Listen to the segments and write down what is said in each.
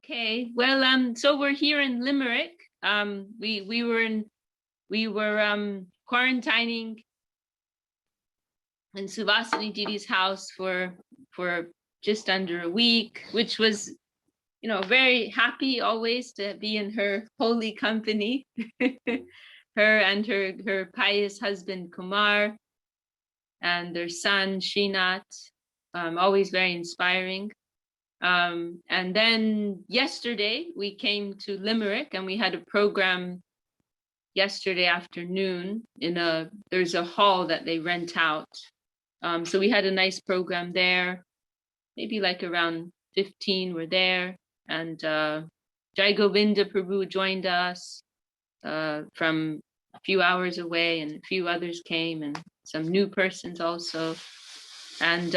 Okay, well, so we're here in Limerick. We were quarantining in Suvasini Didi's house for just under a week, which was, very happy always to be in her holy company. Her and her pious husband Kumar and their son Srinath, always very inspiring. And then yesterday we came to Limerick and we had a program yesterday afternoon there's a hall that they rent out. So we had a nice program there, maybe like around 15 were there. And Jai Govinda Prabhu joined us from a few hours away, and a few others came and some new persons also. And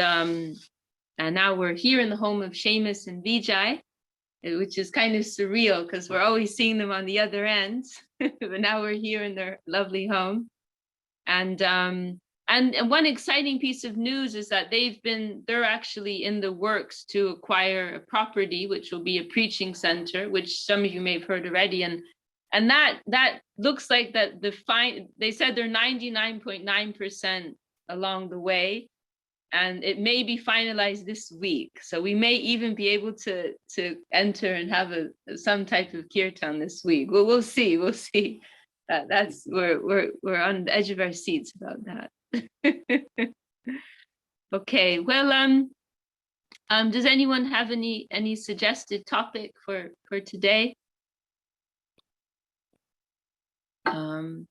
now we're here in the home of Seamus and Vijay, which is kind of surreal because we're always seeing them on the other end. But now we're here in their lovely home. And one exciting piece of news is that they're actually in the works to acquire a property, which will be a preaching center, which some of you may have heard already. And that looks like that they said they're 99.9% along the way. And it may be finalized this week, so we may even be able to enter and have some type of kirtan this week. Well, we'll see. We'll see. That's we're on the edge of our seats about that. Okay. Well, does anyone have any suggested topic for today?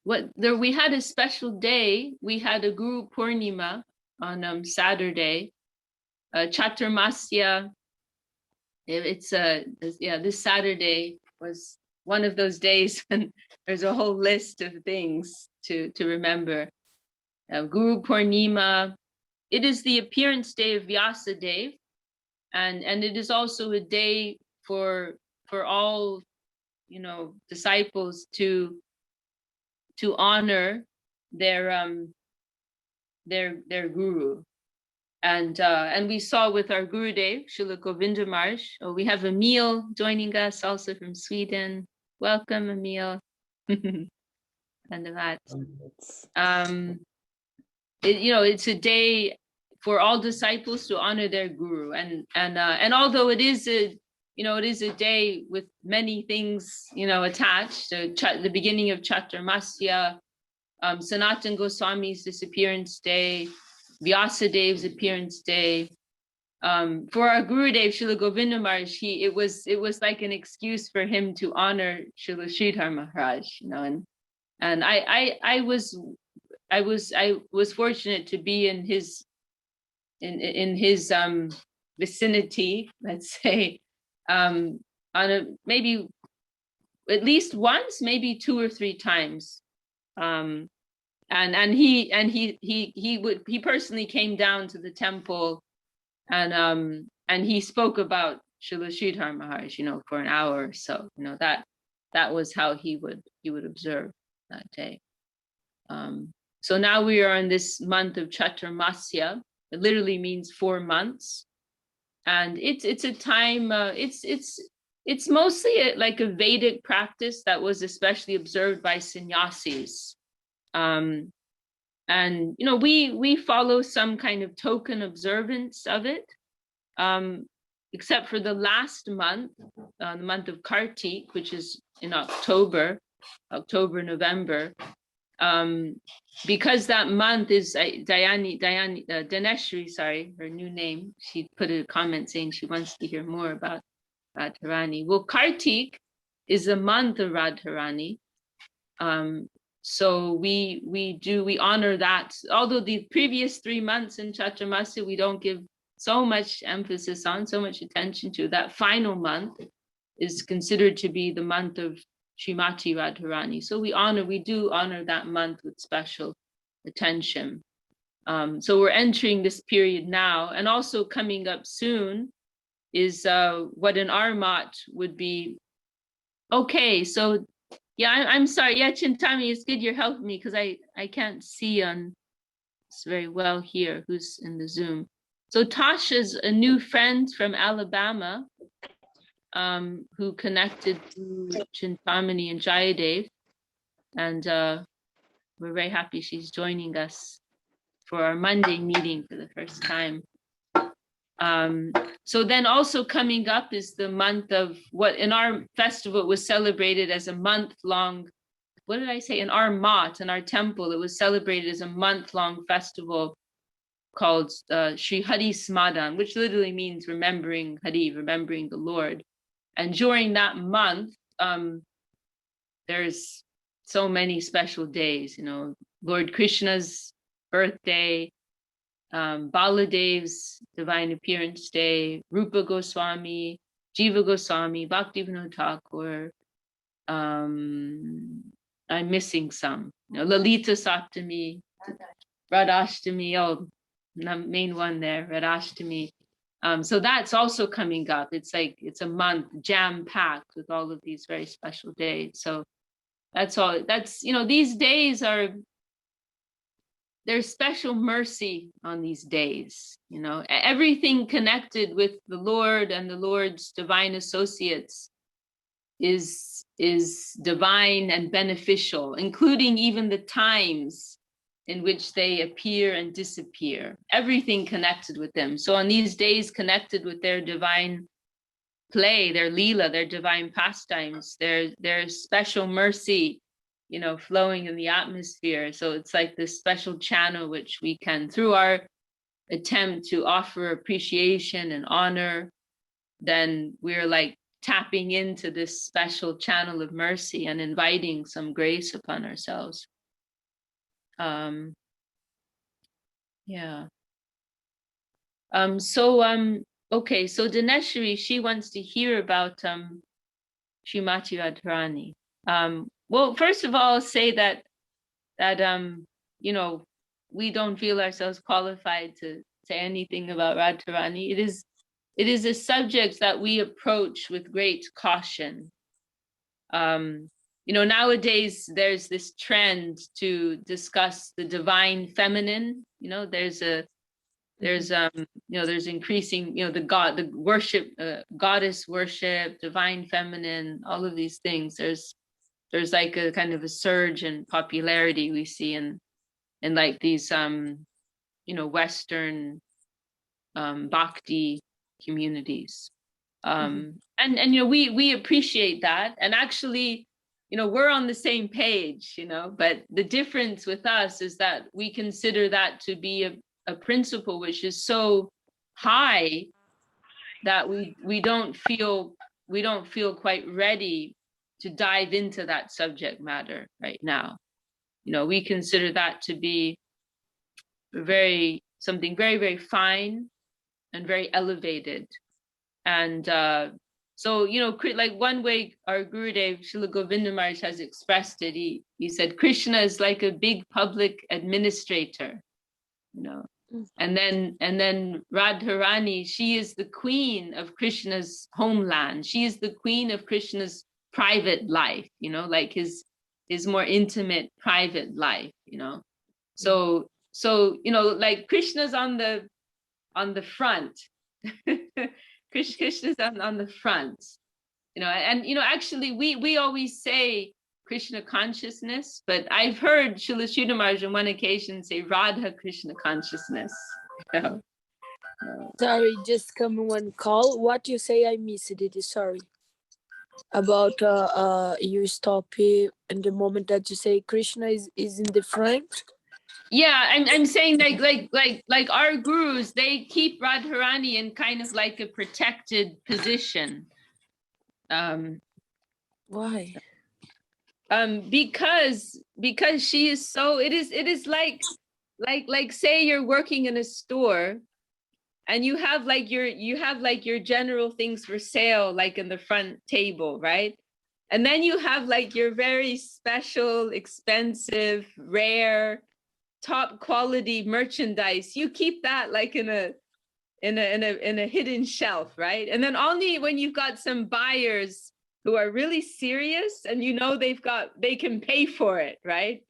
We had a special day. We had a Guru Purnima on Saturday, Chaturmasya. This Saturday was one of those days when there's a whole list of things to remember. Guru Purnima, it is the appearance day of Vyasadeva, and it is also a day for all disciples to honor their guru. And we saw with our Gurudev, Srila Govinda Maharaj. We have Emil joining us also from Sweden. Welcome, Emil. And that. It's a day for all disciples to honor their guru. And although it is a day with many things, attached. The beginning of Chaturmasya, Sanatan Goswami's disappearance day, Vyasadev's appearance day. For our Gurudev, Srila Govinda Maharaj, it was like an excuse for him to honor Srila Sridhar Maharaj, and I was fortunate to be in his vicinity, let's say, on maybe at least once, maybe 2 or 3 times. And he personally came down to the temple and he spoke about Srila Sridhar Maharaj, for an hour or so. That was how he would observe that day. So now we are in this month of Chaturmasya. It literally means 4 months, and it's a time. It's mostly like a Vedic practice that was especially observed by sannyasis. And we follow some kind of token observance of it, except for the last month, the month of Kartik, which is in October, November. Because that month is Daneshri, sorry, her new name. She put a comment saying she wants to hear more about Radharani. Well, Kartik is a month of Radharani. So we honor that. Although the previous 3 months in Chaturmasya, we don't give so much emphasis on, so much attention to. That final month is considered to be the month of Srimati Radharani. So we do honor that month with special attention. So we're entering this period now, and also coming up soon is what in our mat would be. Okay, so yeah, I'm sorry. Yeah, Chintami, it's good you're helping me because I can't see on this very well here who's in the Zoom. So Tasha's a new friend from Alabama. who connected through Chintamani and Jayadev. And we're very happy she's joining us for our Monday meeting for the first time. So then also coming up is the month of what in our festival was celebrated as a month-long, what did I say? In our mat, in our temple, it was celebrated as a month-long festival called Sri Hari Smadan, which literally means remembering Hari, remembering the Lord. And during that month, there's so many special days, you know, Lord Krishna's birthday, Baladev's divine appearance day, Rupa Goswami, Jiva Goswami, Bhakti Vinod Thakur. I'm missing some. You know, Lalita Saptami, Radhashtami, the main one there, Radhashtami. So that's also coming up. It's like it's a month jam-packed with all of these very special days. So that's all. That's, you know, these days are, there's special mercy on these days. You know, everything connected with the Lord and the Lord's divine associates is divine and beneficial, including even the times in which they appear and disappear, everything connected with them. So on these days connected with their divine play, their lila, their divine pastimes, their special mercy, you know, flowing in the atmosphere. So it's like this special channel which we can, through our attempt to offer appreciation and honor, then we're like tapping into this special channel of mercy and inviting some grace upon ourselves. Okay, so Dineshri, she wants to hear about Srimati Radharani. Well, first of all, say that you know, we don't feel ourselves qualified to say anything about Radharani. It is a subject that we approach with great caution. You know, nowadays there's this trend to discuss the divine feminine. You know, there's increasing, you know, the worship, goddess worship, divine feminine, all of these things. There's like a kind of a surge in popularity we see in like these you know, Western Bhakti communities. And you know, we appreciate that, and actually, you know, we're on the same page, you know, but the difference with us is that we consider that to be a principle which is so high that we don't feel quite ready to dive into that subject matter right now. You know, we consider that to be something very, very fine and very elevated. And so, you know, like one way our Gurudev Srila Govinda Maharaj has expressed it, he said Krishna is like a big public administrator, you know. And then Radharani, she is the queen of Krishna's homeland. She is the queen of Krishna's private life, you know, like his more intimate private life, you know. So you know, like Krishna's on the front. Krishna's on the front, you know, and you know, actually we always say Krishna consciousness, but I've heard Srila Sridhar Maharaj on one occasion say Radha Krishna consciousness. You know? Sorry, just come one call. What you say, I missed it. Sorry. About you stop here and the moment that you say Krishna is in the front. Yeah, I'm saying like our gurus, they keep Radharani in kind of like a protected position. Why? Because she is so, it is like say you're working in a store and you have like your general things for sale like in the front table, right? And then you have like your very special, expensive, rare, top quality merchandise. You keep that like in a hidden shelf, right? And then only when you've got some buyers who are really serious and you know they can pay for it, right?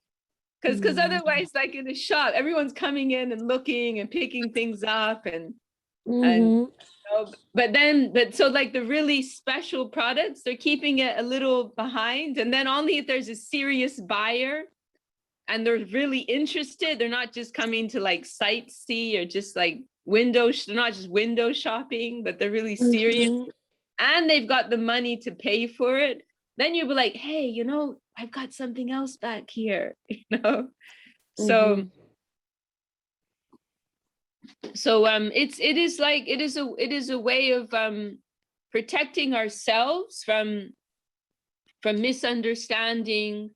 Because otherwise, like in a shop, everyone's coming in and looking and picking things up, and And Mm-hmm. but so like the really special products, they're keeping it a little behind. And then only if there's a serious buyer and they're really interested, they're not just coming to like sightsee or just like they're not just window shopping, but they're really serious Mm-hmm. and they've got the money to pay for it. Then you'll be like, hey, I've got something else back here, So it is a way of protecting ourselves from misunderstanding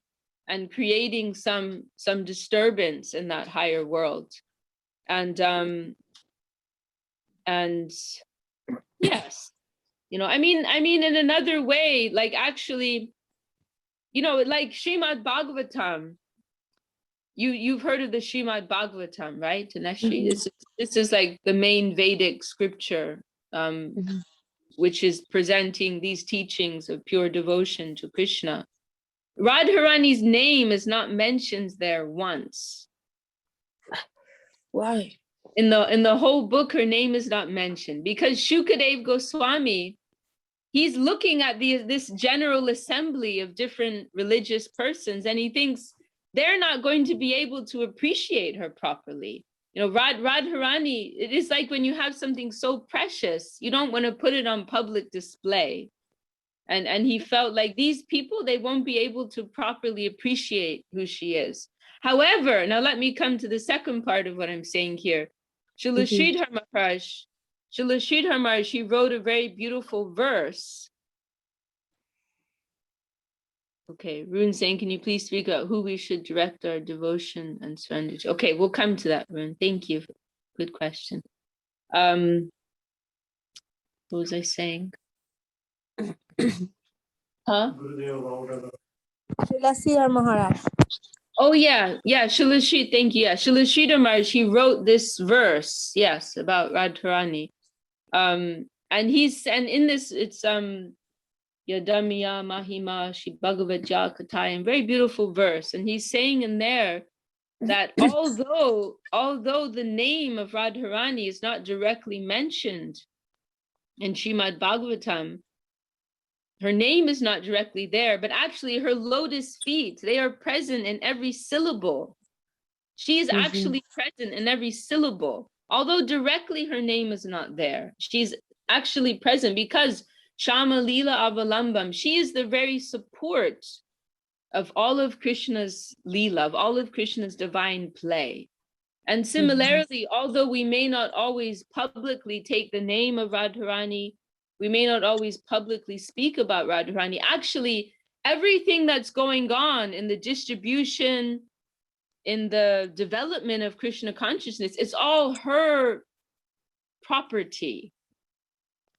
and creating some disturbance in that higher world. And yes, I mean in another way, like actually, like Srimad Bhagavatam, you've heard of the Srimad Bhagavatam, right, Taneshri? This is like the main Vedic scripture, which is presenting these teachings of pure devotion to Krishna. Radharani's name is not mentioned there once. Why? In the whole book, her name is not mentioned because Shukadev Goswami, he's looking at this general assembly of different religious persons, and he thinks they're not going to be able to appreciate her properly. Radharani, it is like when you have something so precious, you don't want to put it on public display. And he felt like these people, they won't be able to properly appreciate who she is. However, now let me come to the second part of what I'm saying here. Srila Sridhar Maharaj, he wrote a very beautiful verse. Okay, Rune saying, can you please speak about who we should direct our devotion and surrender to? Okay, we'll come to that, Rune. Thank you. Good question. What was I saying? Huh? Srila Maharaj. Oh yeah, Srila thank you. Yeah, Srila Sridhar Maharaj, he wrote this verse, yes, about Radharani. And in this, it's Yadamiya Mahima Shri Bhagavad Jakatayam, very beautiful verse. And he's saying in there that although the name of Radharani is not directly mentioned in Srimad Bhagavatam, her name is not directly there, but actually her lotus feet, they are present in every syllable. She is actually present in every syllable. Although directly her name is not there, she's actually present because Shama Lila Avalambam, she is the very support of all of Krishna's Lila, of all of Krishna's divine play. And similarly, although we may not always publicly take the name of Radharani, we may not always publicly speak about Radharani, actually, everything that's going on in the distribution, in the development of Krishna consciousness, it's all her property.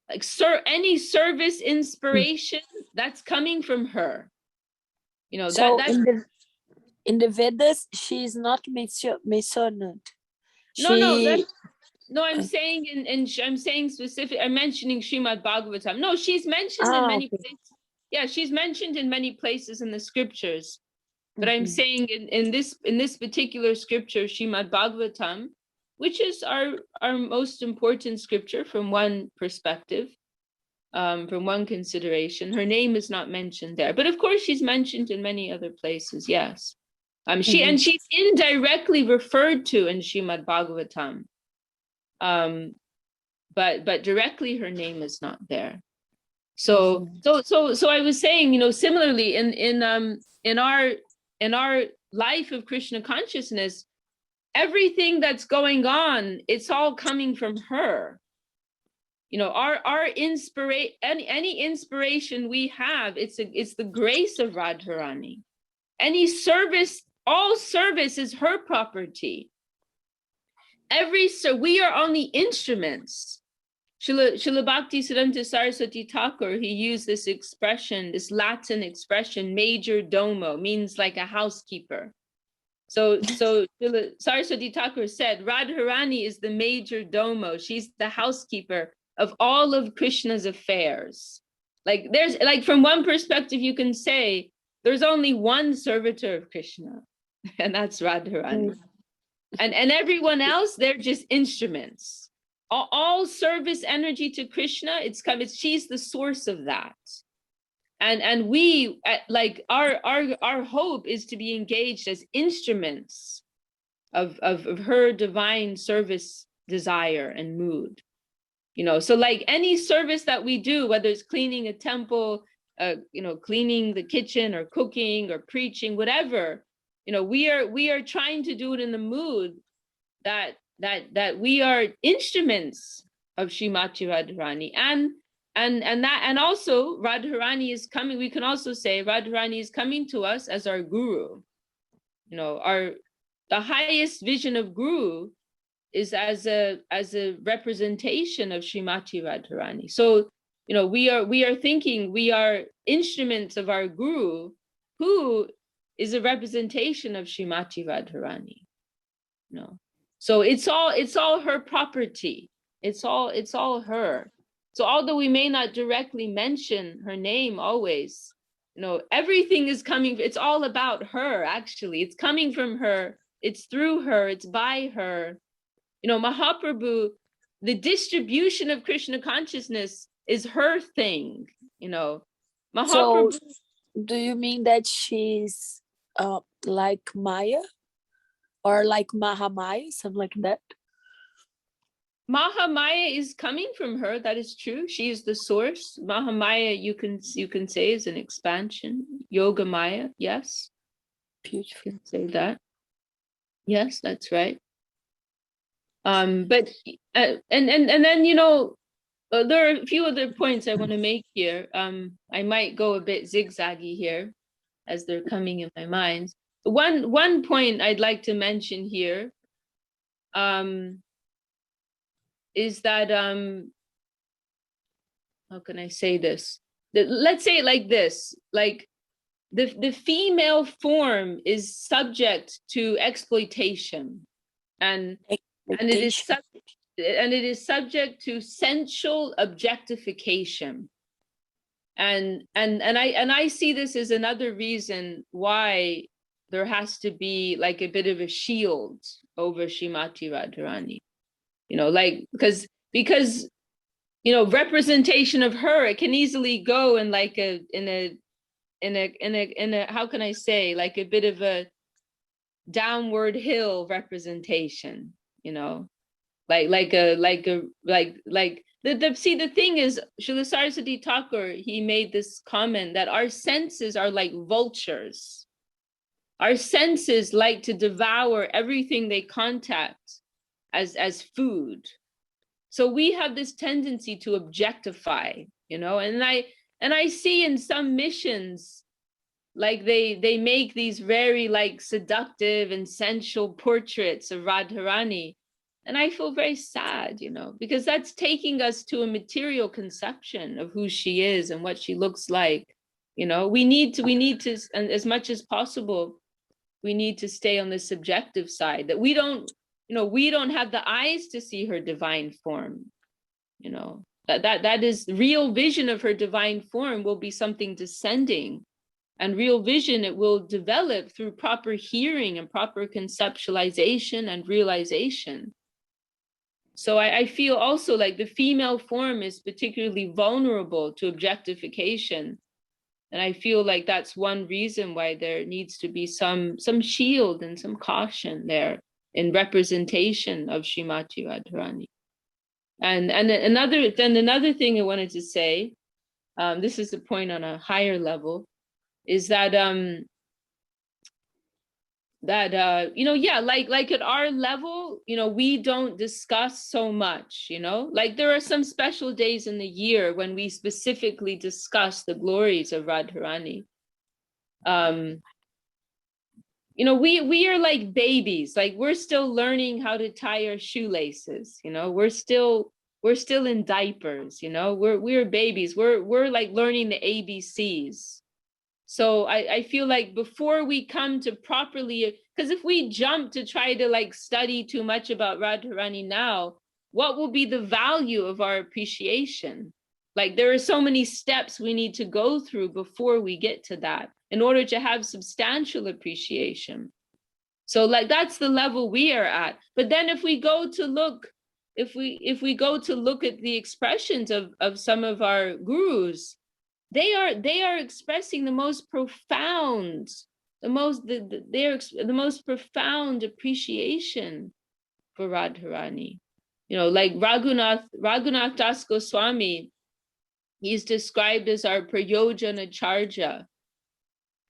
Like any service inspiration, that's coming from her. So that's in the Vedas, she is not mentioned. No, I'm saying I'm saying specific. I'm mentioning Srimad Bhagavatam. No, she's mentioned in many places. Yeah, she's mentioned in many places in the scriptures. But I'm saying in this particular scripture, Srimad Bhagavatam, which is our most important scripture from one perspective, from one consideration, her name is not mentioned there. But of course, she's mentioned in many other places. Yes, she's indirectly referred to in Srimad Bhagavatam. But directly her name is not there. So I was saying, similarly in our life of Krishna consciousness, everything that's going on, it's all coming from her. Our inspiration, any inspiration we have, it's the grace of Radharani. Any service, all service is her property. We are only instruments. Srila Bhakti Siddhanta Saraswati Thakur, he used this expression, this Latin expression, major domo, means like a housekeeper. So Saraswati Thakur said, Radharani is the major domo. She's the housekeeper of all of Krishna's affairs. Like from one perspective, you can say there's only one servitor of Krishna, and that's Radharani. And everyone else, they're just instruments. all service energy to Krishna, she's the source of that. And we, like, our hope is to be engaged as instruments of her divine service desire and mood. So like any service that we do, whether it's cleaning a temple, cleaning the kitchen or cooking or preaching, whatever, we are trying to do it in the mood that we are instruments of Srimati Radharani. And also Radharani is coming. We can also say Radharani is coming to us as our guru. The highest vision of guru is as a representation of Srimati Radharani. So, we are thinking we are instruments of our guru, who is a representation of Srimati Radharani. So it's all her property. It's all her. So although we may not directly mention her name always, everything is coming. It's all about her, actually. It's coming from her. It's through her. It's by her. Mahaprabhu, the distribution of Krishna consciousness is her thing. Mahaprabhu. So, do you mean that she's like Maya? Or like Mahamaya, something like that? Mahamaya is coming from her. That is true. She is the source. Mahamaya, you can say, is an expansion. Yoga Maya, yes. Beautiful. Say that. Yes, that's right. But and then there are a few other points I want to make here. I might go a bit zigzaggy here, as they're coming in my mind. One point I'd like to mention here is that how can I say this? Let's say it like this: like the female form is subject to exploitation, and it is subject to sensual objectification. And I see this as another reason why there has to be like a bit of a shield over Srimati Radharani, like because representation of her, it can easily go in like in a how can I say, like a bit of a downward hill representation, like the thing is, Srila Saraswati Thakur, he made this comment that our senses are like vultures. Our senses like to devour everything they contact as food. So we have this tendency to objectify, and I see in some missions, like they make these very like seductive and sensual portraits of Radharani. And I feel very sad, because that's taking us to a material conception of who she is and what she looks like. We need to, and as much as possible, we need to stay on the subjective side, that we don't have the eyes to see her divine form. That is real vision of her divine form will be something descending, and real vision, it will develop through proper hearing and proper conceptualization and realization. So I feel also like the female form is particularly vulnerable to objectification. And I feel like that's one reason why there needs to be some shield and some caution there in representation of Srimati Radharani. And another thing I wanted to say, this is a point on a higher level, is that like at our level, we don't discuss so much, like there are some special days in the year when we specifically discuss the glories of Radharani. We are like babies, like we're still learning how to tie our shoelaces, we're still in diapers, we're babies, we're like learning the ABCs. So I feel like before we come to properly, because if we jump to try to like study too much about Radharani now, what will be the value of our appreciation? Like there are so many steps we need to go through before we get to that in order to have substantial appreciation. So like that's the level we are at. But then if we go to look if we go to look at the expressions of some of our gurus, they are expressing the most profound, the most profound appreciation for Radharani. Like Raghunath Das Goswami, he's described as our Prayojana Charja.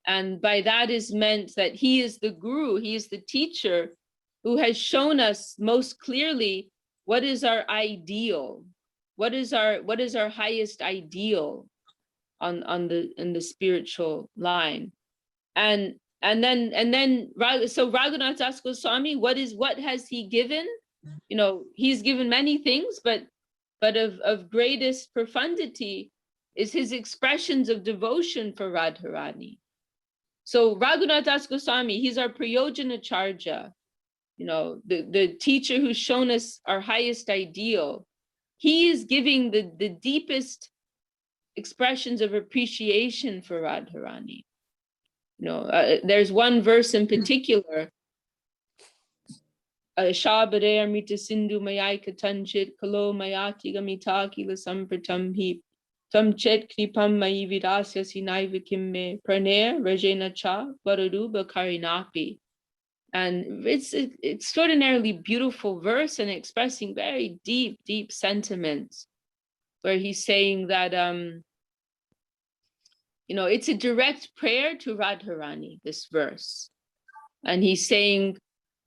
And by that is meant that he is the guru, he is the teacher who has shown us most clearly what is our ideal, what is our highest ideal in the spiritual line. And then so Raghunath Das Goswami, what has he given? He's given many things, but of greatest profundity is his expressions of devotion for Radharani. So Raghunath Das Goswami, he's our Prayojana Charja, the teacher who's shown us our highest ideal. He is giving the deepest expressions of appreciation for Radharani. There's one verse in particular, Shabare Amrita Sindhu Mayai Katanchit Kalo Mayati Gamita Kila Sampratam Hi Tam Chet Kripam Mai Vidasya Sinai Vikimme Praner Rajena Cha Vararuba Karinapi. And it's an extraordinarily beautiful verse and expressing very deep, deep sentiments, where he's saying that it's a direct prayer to Radharani, this verse. And he's saying,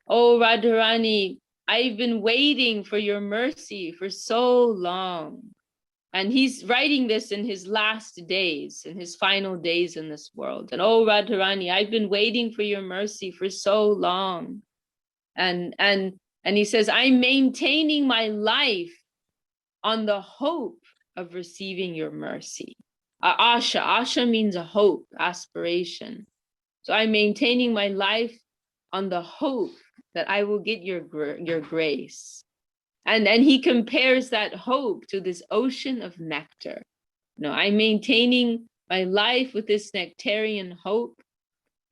"Oh Radharani, I've been waiting for your mercy for so long." And he's writing this in his last days, in his final days in this world. And "Oh Radharani, I've been waiting for your mercy for so long." And he says, "I'm maintaining my life on the hope of receiving your mercy." Asha means a hope, aspiration. So I'm maintaining my life on the hope that I will get your grace. And he compares that hope to this ocean of nectar. I'm maintaining my life with this nectarian hope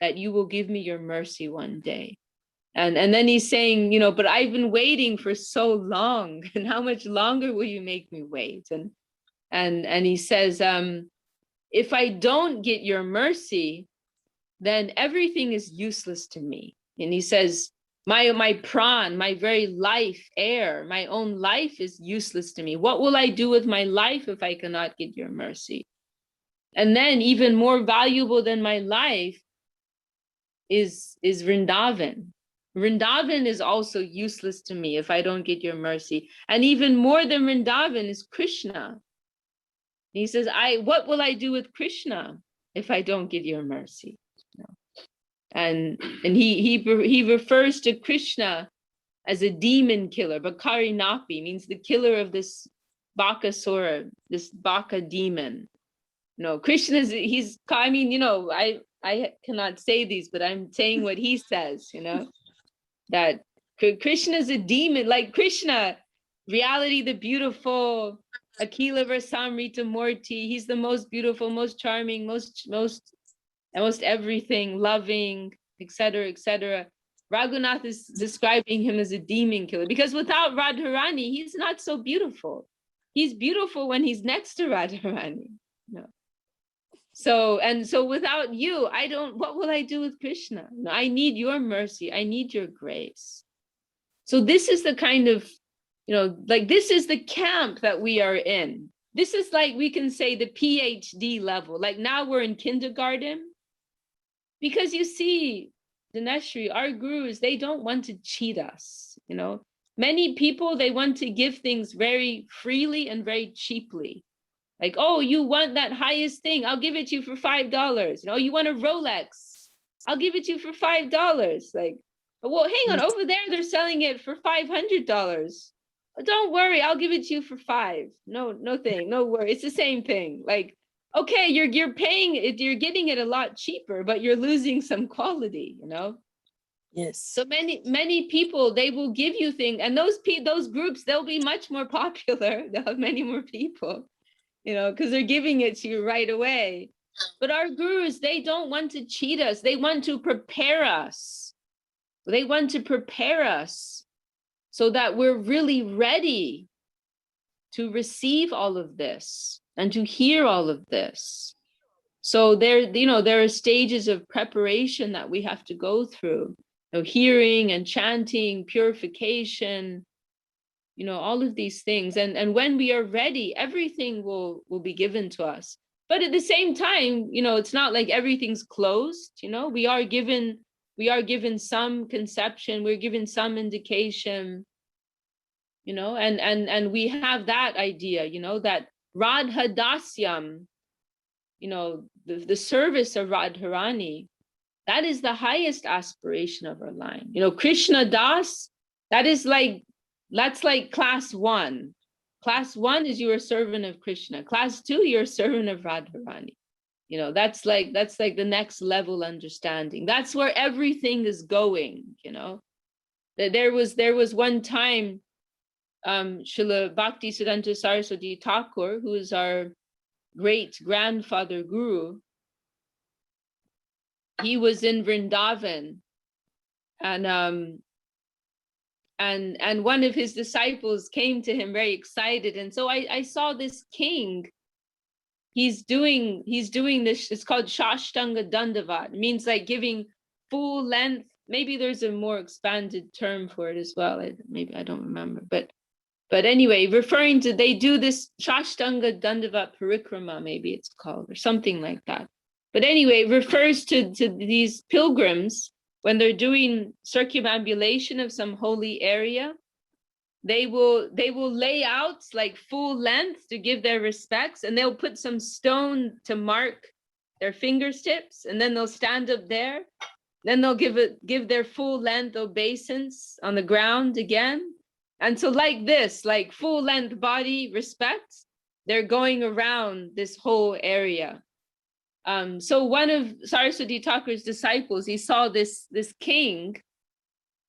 that you will give me your mercy one day. And then he's saying, "But I've been waiting for so long, and how much longer will you make me wait?" And he says, "If I don't get your mercy, then everything is useless to me." And he says, my pran, my very life, air, my own life is useless to me. What will I do with my life if I cannot get your mercy? And then even more valuable than my life is Vrindavan. Vrindavan is also useless to me if I don't get your mercy. And even more than Vrindavan is Krishna. He says, what will I do with Krishna if I don't get your mercy? And he refers to Krishna as a demon killer. Bakari Napi means the killer of this Bakasura, this Baka demon. Krishna I cannot say these, but I'm saying what he says, that Krishna is a demon, like Krishna, reality, the beautiful, Akila Versamrita Murti. He's the most beautiful, most charming, most everything, loving, etc., etc. Raghunath is describing him as a demon killer, because without Radharani, he's not so beautiful. He's beautiful when he's next to Radharani. So without you, what will I do with Krishna? I need your mercy. I need your grace. So this is the kind of, this is the camp that we are in. This is like, we can say, the PhD level. Like now we're in kindergarten. Because you see, Dineshri, our gurus, they don't want to cheat us, Many people, they want to give things very freely and very cheaply. Like, "Oh, you want that highest thing? I'll give it to you for $5. You want a Rolex? I'll give it to you for $5. Like, well, hang on, over there, they're selling it for $500. Don't worry, I'll give it to you for $5. No worry. It's the same thing. Like, okay, you're paying it, you're getting it a lot cheaper, but you're losing some quality, Yes. So many people, they will give you things, and those groups, they'll be much more popular. They'll have many more people, because they're giving it to you right away. But our gurus, they don't want to cheat us. They want to prepare us. They want to prepare us so that we're really ready to receive all of this and to hear all of this. So there are stages of preparation that we have to go through. Hearing and chanting, purification, all of these things. And when we are ready, everything will be given to us. But at the same time, it's not like everything's closed. We are given some conception, we're given some indication, and we have that idea, that Radha Dasyam, the service of Radharani, that is the highest aspiration of our line. Krishna Das, that's like class 1. Class 1 is you're a servant of Krishna. Class 2, you're a servant of Radharani. That's like the next level understanding. That's where everything is going. There was one time, Srila Bhakti Siddhanta Saraswati Thakur, who is our great grandfather guru, he was in Vrindavan, and one of his disciples came to him very excited, and so I saw this king. He's doing this. It's called Shashtanga Dandavat. It means like giving full length. Maybe there's a more expanded term for it as well. Maybe I don't remember, but anyway, referring to, they do this Shashtanga Dandavat Parikrama, maybe it's called, or something like that. But anyway, it refers to these pilgrims when they're doing circumambulation of some holy area. They will lay out like full length to give their respects, and they'll put some stone to mark their fingertips, and then they'll stand up there. Then they'll give their full length obeisance on the ground again. And so like this, like full length body respect, they're going around this whole area. So one of Saraswati Thakur's disciples, he saw this king,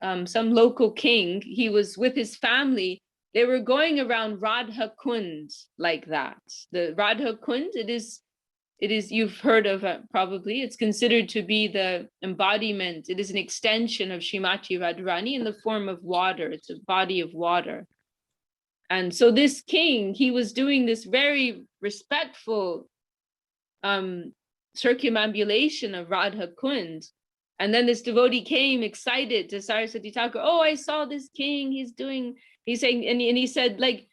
some local king. He was with his family. They were going around Radha Kund like that. The Radha Kund, it is, you've heard of it probably. It's considered to be the embodiment. It is an extension of Srimati Radharani in the form of water. It's a body of water. And so this king, he was doing this very respectful circumambulation of Radha Kund. And then this devotee came excited to Saraswati Thakur. Oh, I saw this king. He's saying, and he said, like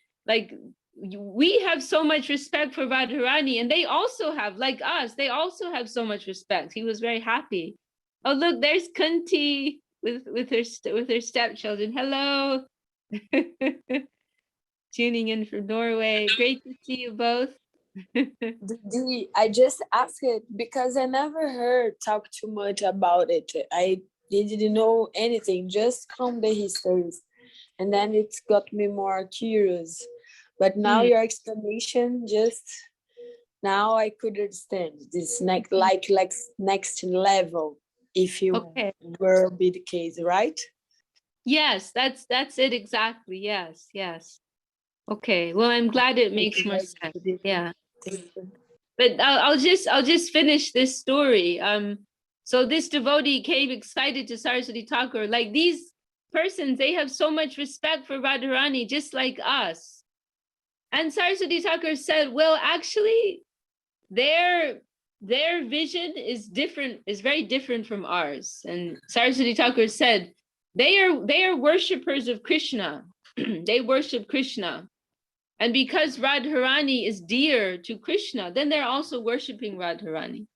we have so much respect for Radharani, and they also have, like us, they also have so much respect. He was very happy. Oh, look, there's Kunti with her stepchildren. Hello. Tuning in from Norway. Great to see you both. I just asked it because I never heard talk too much about it. I didn't know anything, just from the histories, and then it got me more curious. But now your explanation, just now I could understand this next level, if you were be the case, right? Yes, that's it exactly. Yes. Okay. Well, I'm glad it makes more sense. Yeah. But I'll just finish this story. So this devotee came excited to Saraswati Thakur. Like these persons, they have so much respect for Radharani, just like us. And Saraswati Thakur said, well, actually, their vision is different, is very different from ours. And Saraswati Thakur said, they are worshippers of Krishna. They worship Krishna. And because Radharani is dear to Krishna, then they're also worshiping Radharani.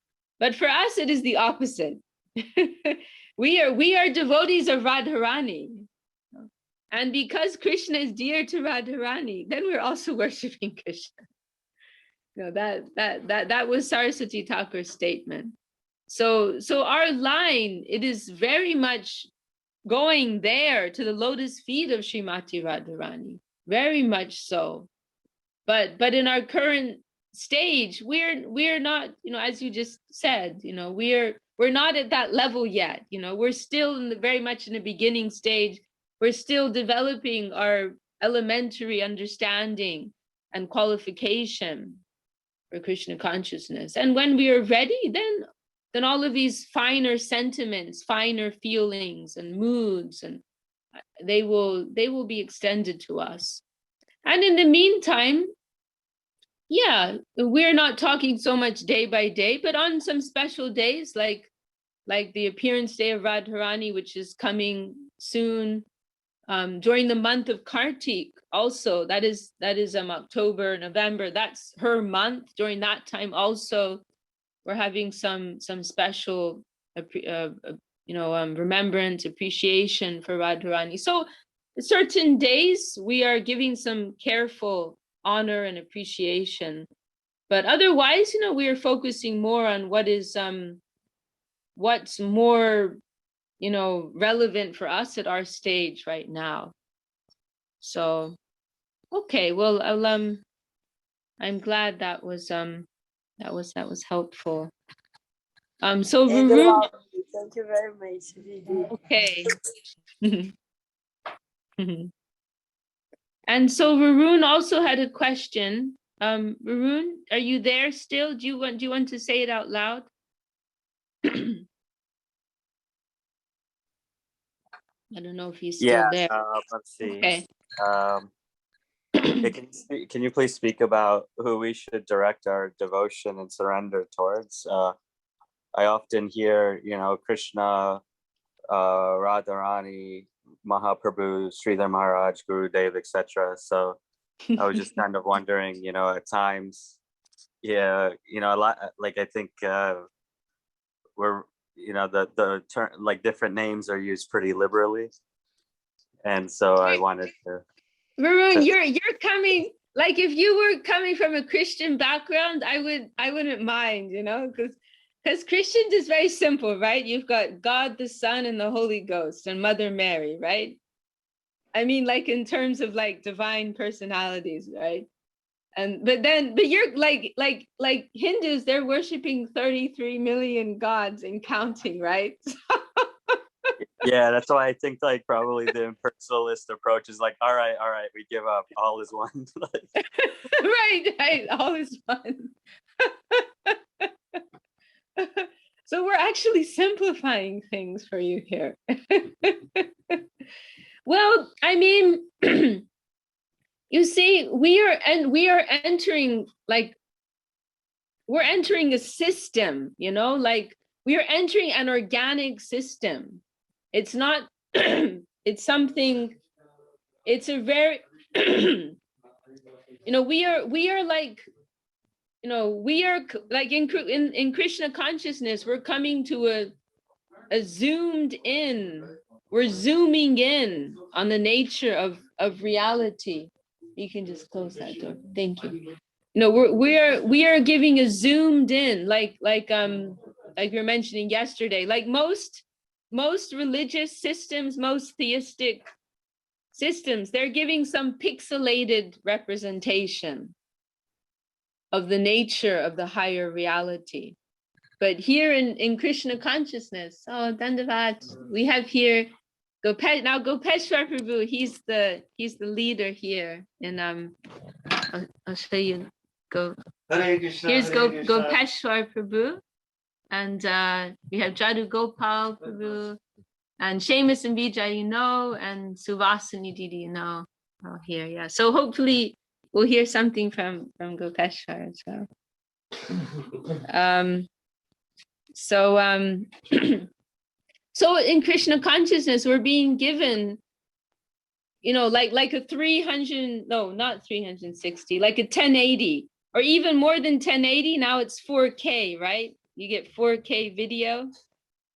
But for us, it is the opposite. We are devotees of Radharani. And because Krishna is dear to Radharani, then we're also worshiping Krishna. That was Saraswati Thakur's statement. So our line, it is very much going there to the lotus feet of Srimati Radharani, very much so. But in our current stage, we're not, as you just said, we're not at that level yet. We're still very much in the beginning stage. We're still developing our elementary understanding and qualification for Krishna consciousness. And when we are ready, then all of these finer sentiments, finer feelings and moods and they will be extended to us. And in the meantime, yeah, we're not talking so much day by day, but on some special days, like the appearance day of Radharani, which is coming soon, during the month of Kartik, also that is October, November. That's her month. During that time, also, we're having some special, remembrance, appreciation for Radharani. So, certain days we are giving some careful honor and appreciation, but otherwise, we are focusing more on what is what's more relevant for us at our stage right now. So, okay, well, I'm glad that was helpful. So Varun, Thank you very much, Didi. okay. And so Varun also had a question. Varun, are you there still? Do you want to say it out loud? I don't know if he's still there. Let's see. Okay. Can you please speak about who we should direct our devotion and surrender towards? I often hear, Krishna, Radharani, Mahaprabhu, Sridhar Maharaj, Guru Dev, etc. So I was just kind of wondering, at times, a lot, like I think we're, the term, like different names are used pretty liberally, and so I wanted to. Varun, you're coming, like if you were coming from a Christian background, I wouldn't mind, because Christians is very simple, right? You've got God the Son and the Holy Ghost and Mother Mary, right? I mean, like in terms of like divine personalities, right? But you're like Hindus, they're worshiping 33 million gods and counting, right? Yeah, that's why I think like probably the impersonalist approach is like, all right, we give up. All is one. Right, all is one. So we're actually simplifying things for you here. Well, I mean, you see, we are entering we're entering a system, like we are entering an organic system. It's not, it's something, it's a very, we are like, we are like in Krishna consciousness, we're coming to a zoomed in, we're zooming in on the nature of reality. You can just close that door. Thank you. We are giving a zoomed in, like we were mentioning yesterday, like most religious systems, most theistic systems, they're giving some pixelated representation of the nature of the higher reality. But here in Krishna consciousness, Dandavat, we have here Gopeshwar Prabhu, he's the leader here. And I'll show you. Here's Gopeshwar Prabhu, and we have Jadu Gopal Prabhu, and Seamus and Vijay, and Suvasini Didi, here, yeah. So hopefully we'll hear something from Gopeshwar as well. So in Krishna consciousness, we're being given, like a 300, no, not 360, like a 1080, or even more than 1080. Now it's 4K, right? You get 4K video,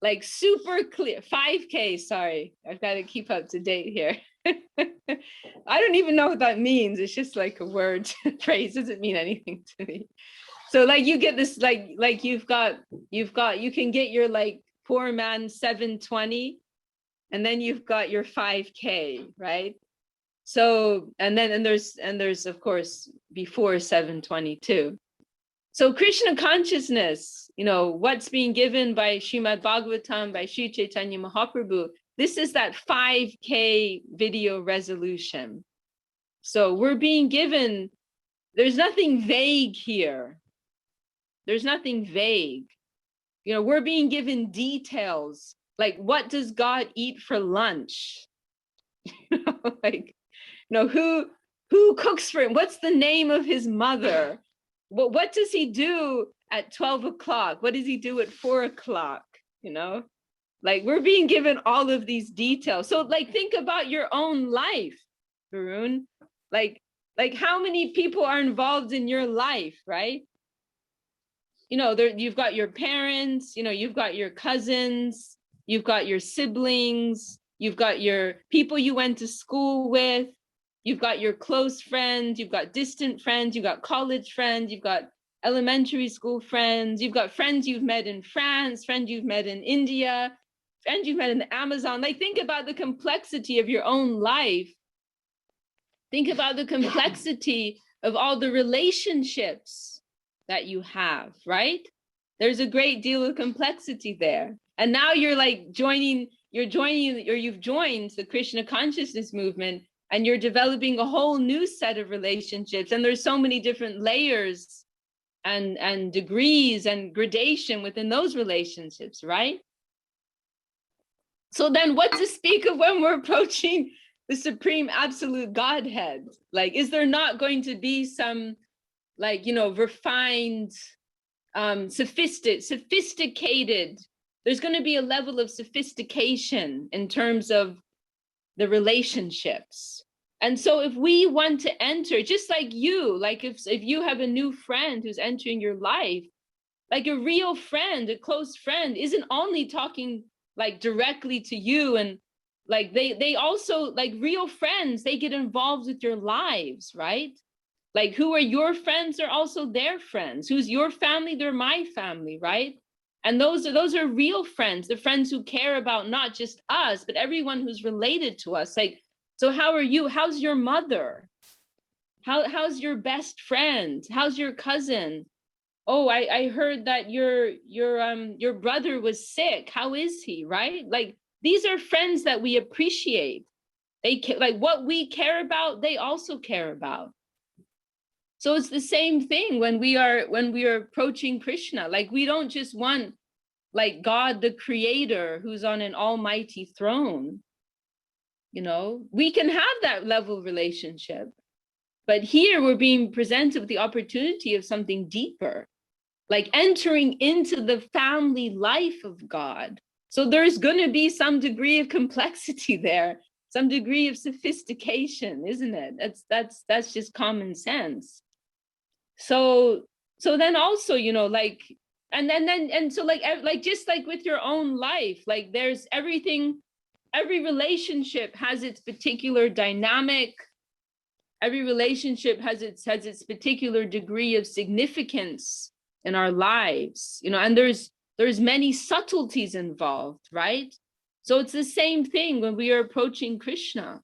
like super clear. 5K, sorry. I've got to keep up to date here. I don't even know what that means. It's just like a word phrase. Doesn't mean anything to me. So like you get this, like you can get your like poor man 720, and then you've got your 5K, right? So and there's of course before 722. So Krishna consciousness, what's being given by Srimad Bhagavatam, by Sri Chaitanya Mahaprabhu, this is that 5K video resolution. So we're being given, there's nothing vague here. There's nothing vague. We're being given details, like what does God eat for lunch? Like, who cooks for him? What's the name of his mother? What does he do at 12 o'clock? What does he do at 4 o'clock? Like, we're being given all of these details. So like, think about your own life, Varun. Like how many people are involved in your life, right? You've got your parents, you've got your cousins, you've got your siblings, you've got your people you went to school with, you've got your close friends, you've got distant friends, you've got college friends, you've got elementary school friends, you've got friends you've met in France, friends you've met in India, friends you've met in the Amazon. Like, think about the complexity of your own life. Think about the complexity of all the relationships that you have, right? There's a great deal of complexity there. And now you're like you've joined the Krishna consciousness movement, and you're developing a whole new set of relationships. And there's so many different layers and degrees and gradation within those relationships, right? So then what to speak of when we're approaching the supreme absolute Godhead? Like, is there not going to be some, like, refined, sophisticated, there's going to be a level of sophistication in terms of the relationships. And so if we want to enter, just like you, like if you have a new friend who's entering your life, like a real friend, a close friend isn't only talking like directly to you, and like they also, like real friends, they get involved with your lives, right? Like, who are your friends are also their friends. Who's your family, they're my family, right? And those are real friends, the friends who care about not just us, but everyone who's related to us. Like, so how are you? How's your mother? How's your best friend? How's your cousin? Oh, I heard that your brother was sick. How is he? Right? Like, these are friends that we appreciate. They like what we care about, they also care about. So it's the same thing when we are approaching Krishna. Like, we don't just want like God the creator who's on an almighty throne. We can have that level of relationship, but here we're being presented with the opportunity of something deeper, like entering into the family life of God. So there's going to be some degree of complexity there, some degree of sophistication, isn't it? That's just common sense. So then also, like, and so like just like with your own life, like there's everything, every relationship has its particular dynamic. Every relationship has its particular degree of significance in our lives, and there's many subtleties involved, right? So it's the same thing when we are approaching Krishna.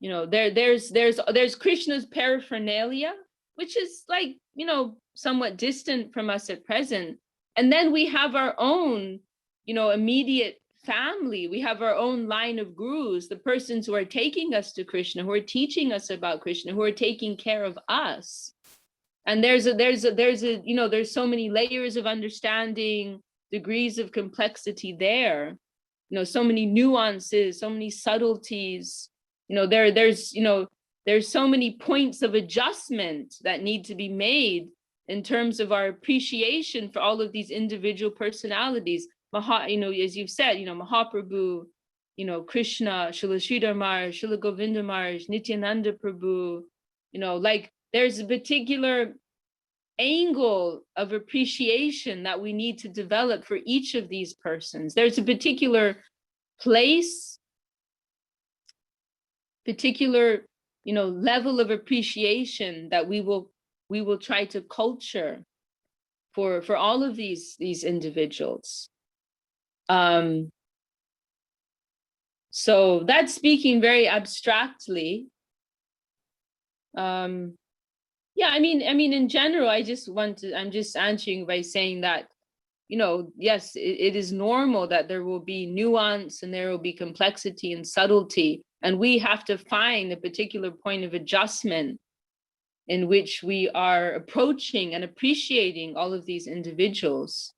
There's Krishna's paraphernalia, which is like, somewhat distant from us at present. And then we have our own, immediate family. We have our own line of gurus, the persons who are taking us to Krishna, who are teaching us about Krishna, who are taking care of us. And there's so many layers of understanding, degrees of complexity there, so many nuances, so many subtleties, there's so many points of adjustment that need to be made in terms of our appreciation for all of these individual personalities. As you've said, Mahaprabhu, Krishna, Srila Sridhar Maharaj, Srila Govinda Maharaj, Nityananda Prabhu, like there's a particular angle of appreciation that we need to develop for each of these persons. There's a particular place, particular level of appreciation that we will try to culture for all of these individuals. So that's speaking very abstractly. Yeah, I mean in general, I'm just answering by saying that, yes, it is normal that there will be nuance and there will be complexity and subtlety. And we have to find a particular point of adjustment in which we are approaching and appreciating all of these individuals.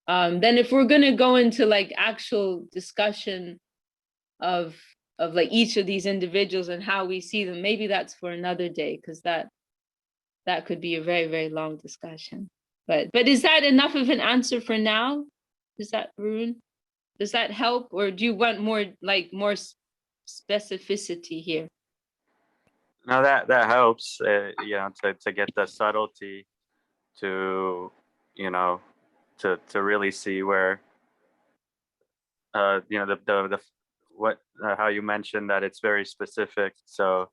Then if we're going to go into like actual discussion of like each of these individuals and how we see them. Maybe that's for another day, because that could be a very, very long discussion. But is that enough of an answer for now? Is that, Varun? Does that help, or do you want more specificity here? No, that helps. You know, to get the subtlety, to you know, to really see where you know the what how you mentioned that it's very specific. So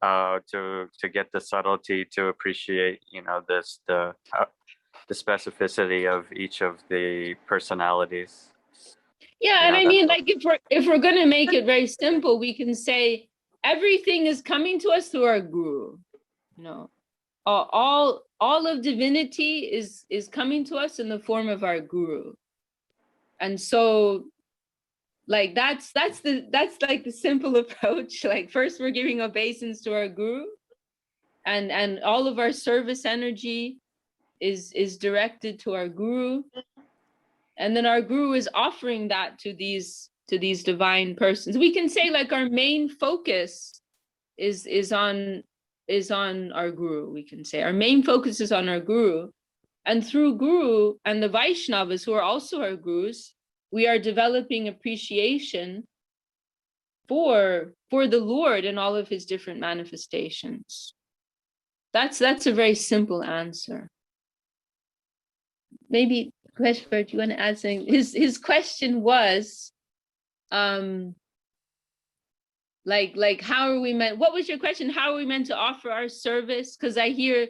to get the subtlety, to appreciate, you know, the specificity of each of the personalities. Yeah, You and know, I that's mean, like, if we're gonna make it very simple, we can say everything is coming to us through our guru. You know, all of divinity is coming to us in the form of our guru. And so, like, that's like the simple approach. Like, first we're giving obeisance to our guru, and all of our service energy is directed to our guru, and then our guru is offering that to these divine persons. We can say, like, our main focus is on our guru. We can say our main focus is on our guru, and through guru and the Vaishnavas, who are also our gurus, we are developing appreciation for the Lord in all of his different manifestations. That's a very simple answer. Maybe, Kweshwar, do you want to add something? His question was, like how are we meant? What was your question? How are we meant to offer our service? Because I hear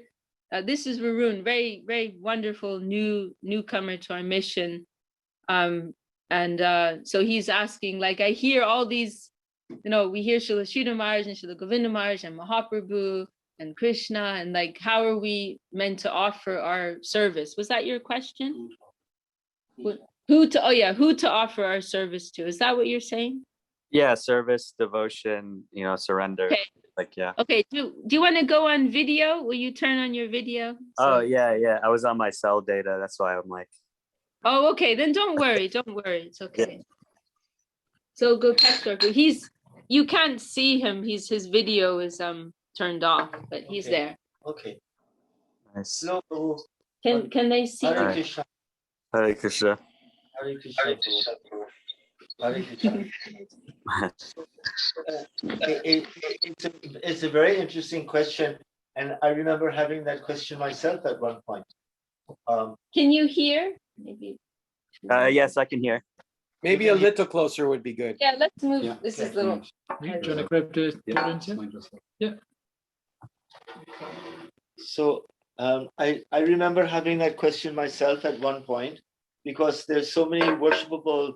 this is Varun, very, very wonderful newcomer to our mission, and so he's asking, like, I hear all these, you know, we hear Srila Sridhar Maharaj and Srila Govinda Maharaj and Mahaprabhu and Krishna, and like, how are we meant to offer our service? Was that your question? Who to offer our service to? Is that what you're saying? Yeah, service, devotion, you know, surrender. Okay. Like, yeah. Okay. Do you want to go on video? Will you turn on your video? Oh, yeah. I was on my cell data. That's why I'm like. Oh, okay. Then don't worry. Don't worry. It's okay. Yeah. So go Pastor. You can't see him. His video is turned off, but he's there. Okay. Nice. Hello. Can they see? Hare Krishna. Hare Krishna. Hare Krishna. Hare Krishna. It's a very interesting question, and I remember having that question myself at one point. Can you hear? Maybe. Yes, I can hear. Maybe a little closer would be good. Yeah, let's move. Yeah. This is little. Yeah. So I remember having that question myself at one point, because there's so many worshipable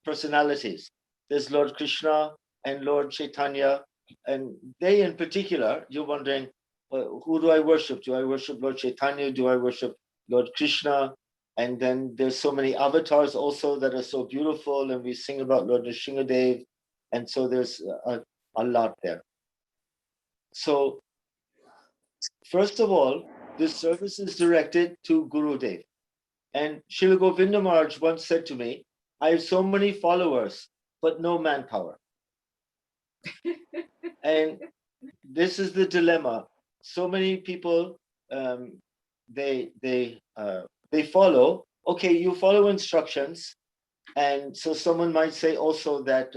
personalities. There's Lord Krishna and Lord Chaitanya, and they in particular, you're wondering, who do I worship? Do I worship Lord Chaitanya? Do I worship Lord Krishna? And then there's so many avatars also that are so beautiful, and we sing about Lord Nrsingadev, and so there's a lot there. So first of all, this service is directed to Gurudev. And Srila Govinda Maharaj once said to me, I have so many followers, but no manpower. And this is the dilemma. So many people, they follow. Okay, you follow instructions. And so someone might say also that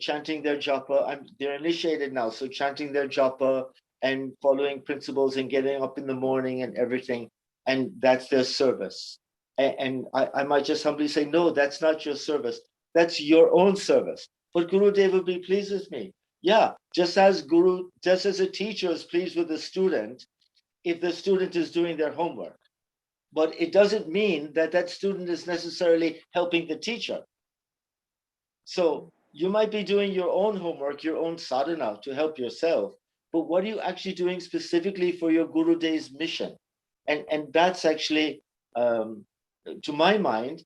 chanting their japa, they're initiated now, so chanting their japa and following principles and getting up in the morning and everything, and that's their service. And I might just humbly say, no, that's not your service. That's your own service. But Gurudev will be pleased with me. Yeah, just as a teacher is pleased with the student, if the student is doing their homework. But it doesn't mean that that student is necessarily helping the teacher. So you might be doing your own homework, your own sadhana to help yourself, but what are you actually doing specifically for your Gurudev's mission? And that's actually, to my mind,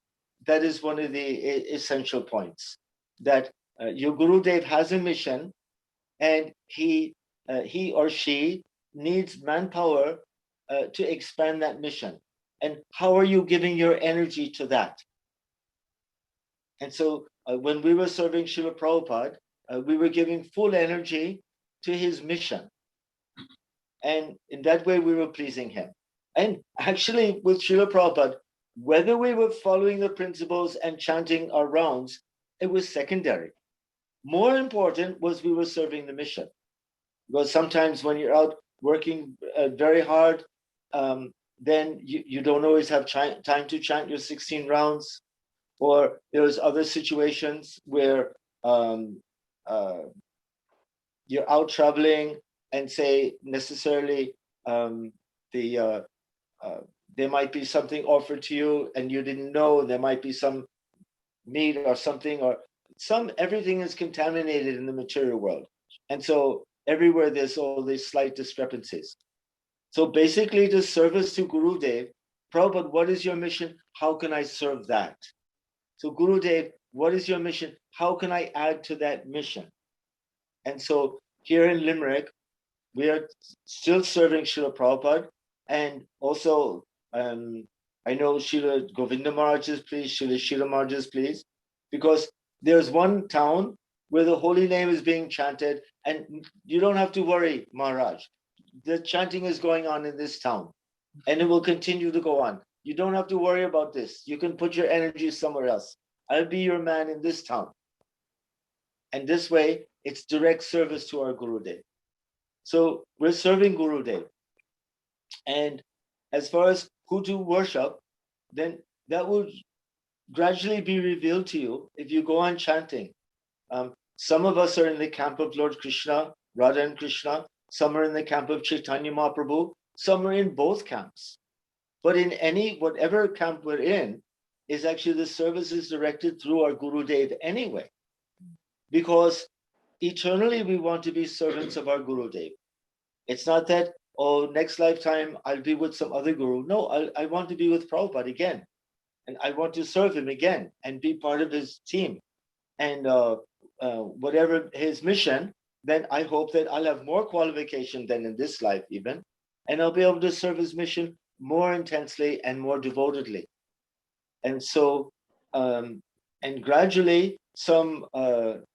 that is one of the essential points, that your Gurudev has a mission, and he or she needs manpower to expand that mission. And how are you giving your energy to that? And so when we were serving Srila Prabhupada, we were giving full energy to his mission. And in that way, we were pleasing him. And actually, with Srila Prabhupada, whether we were following the principles and chanting our rounds, it was secondary. More important was we were serving the mission. Because sometimes when you're out working very hard, then you don't always have time to chant your 16 rounds. Or there's other situations where you're out traveling and say necessarily there might be something offered to you and you didn't know. There might be some meat or something, or everything is contaminated in the material world. And so everywhere there's all these slight discrepancies. So basically, the service to Gurudev, Prabhupada, what is your mission? How can I serve that? So Gurudev, what is your mission? How can I add to that mission? And so here in Limerick, we are still serving Srila Prabhupada, and also I know Srila Govinda Maharaj is pleased, Srila Shila Maharaj is pleased, because there's one town where the holy name is being chanted, and you don't have to worry, Maharaj. The chanting is going on in this town, and it will continue to go on. You don't have to worry about this. You can put your energy somewhere else. I'll be your man in this town. And this way, it's direct service to our Gurudev. So we're serving Gurudev. And as far as who to worship, then that will gradually be revealed to you if you go on chanting. Some of us are in the camp of Lord Krishna, Radha and Krishna. Some are in the camp of Chaitanya Mahaprabhu. Some are in both camps. But in whatever camp we're in, is actually the service is directed through our Gurudev anyway. Because eternally we want to be servants of our Gurudev. It's not that, oh, next lifetime I'll be with some other Guru. No, I want to be with Prabhupada again. And I want to serve him again and be part of his team. And whatever his mission, then I hope that I'll have more qualification than in this life even. And I'll be able to serve his mission more intensely and more devotedly. And so, and gradually some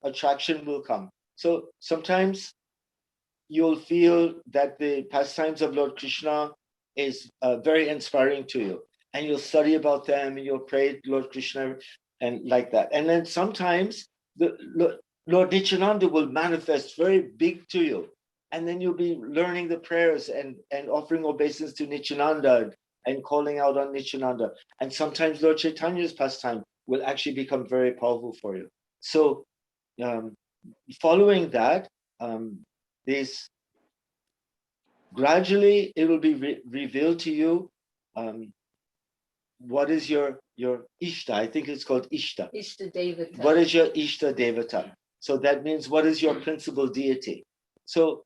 attraction will come. So sometimes you'll feel that the pastimes of Lord Krishna is very inspiring to you. And you'll study about them and you'll pray to Lord Krishna and like that. And then sometimes Lord Nityananda will manifest very big to you. And then you'll be learning the prayers and offering obeisance to Nityananda and calling out on Nityananda. And sometimes Lord Chaitanya's pastime will actually become very powerful for you. So following that, this gradually it will be revealed to you what is your Ishta. I think it's called Ishta. Ishta Devata. What is your Ishta Devata? So that means what is your principal deity? So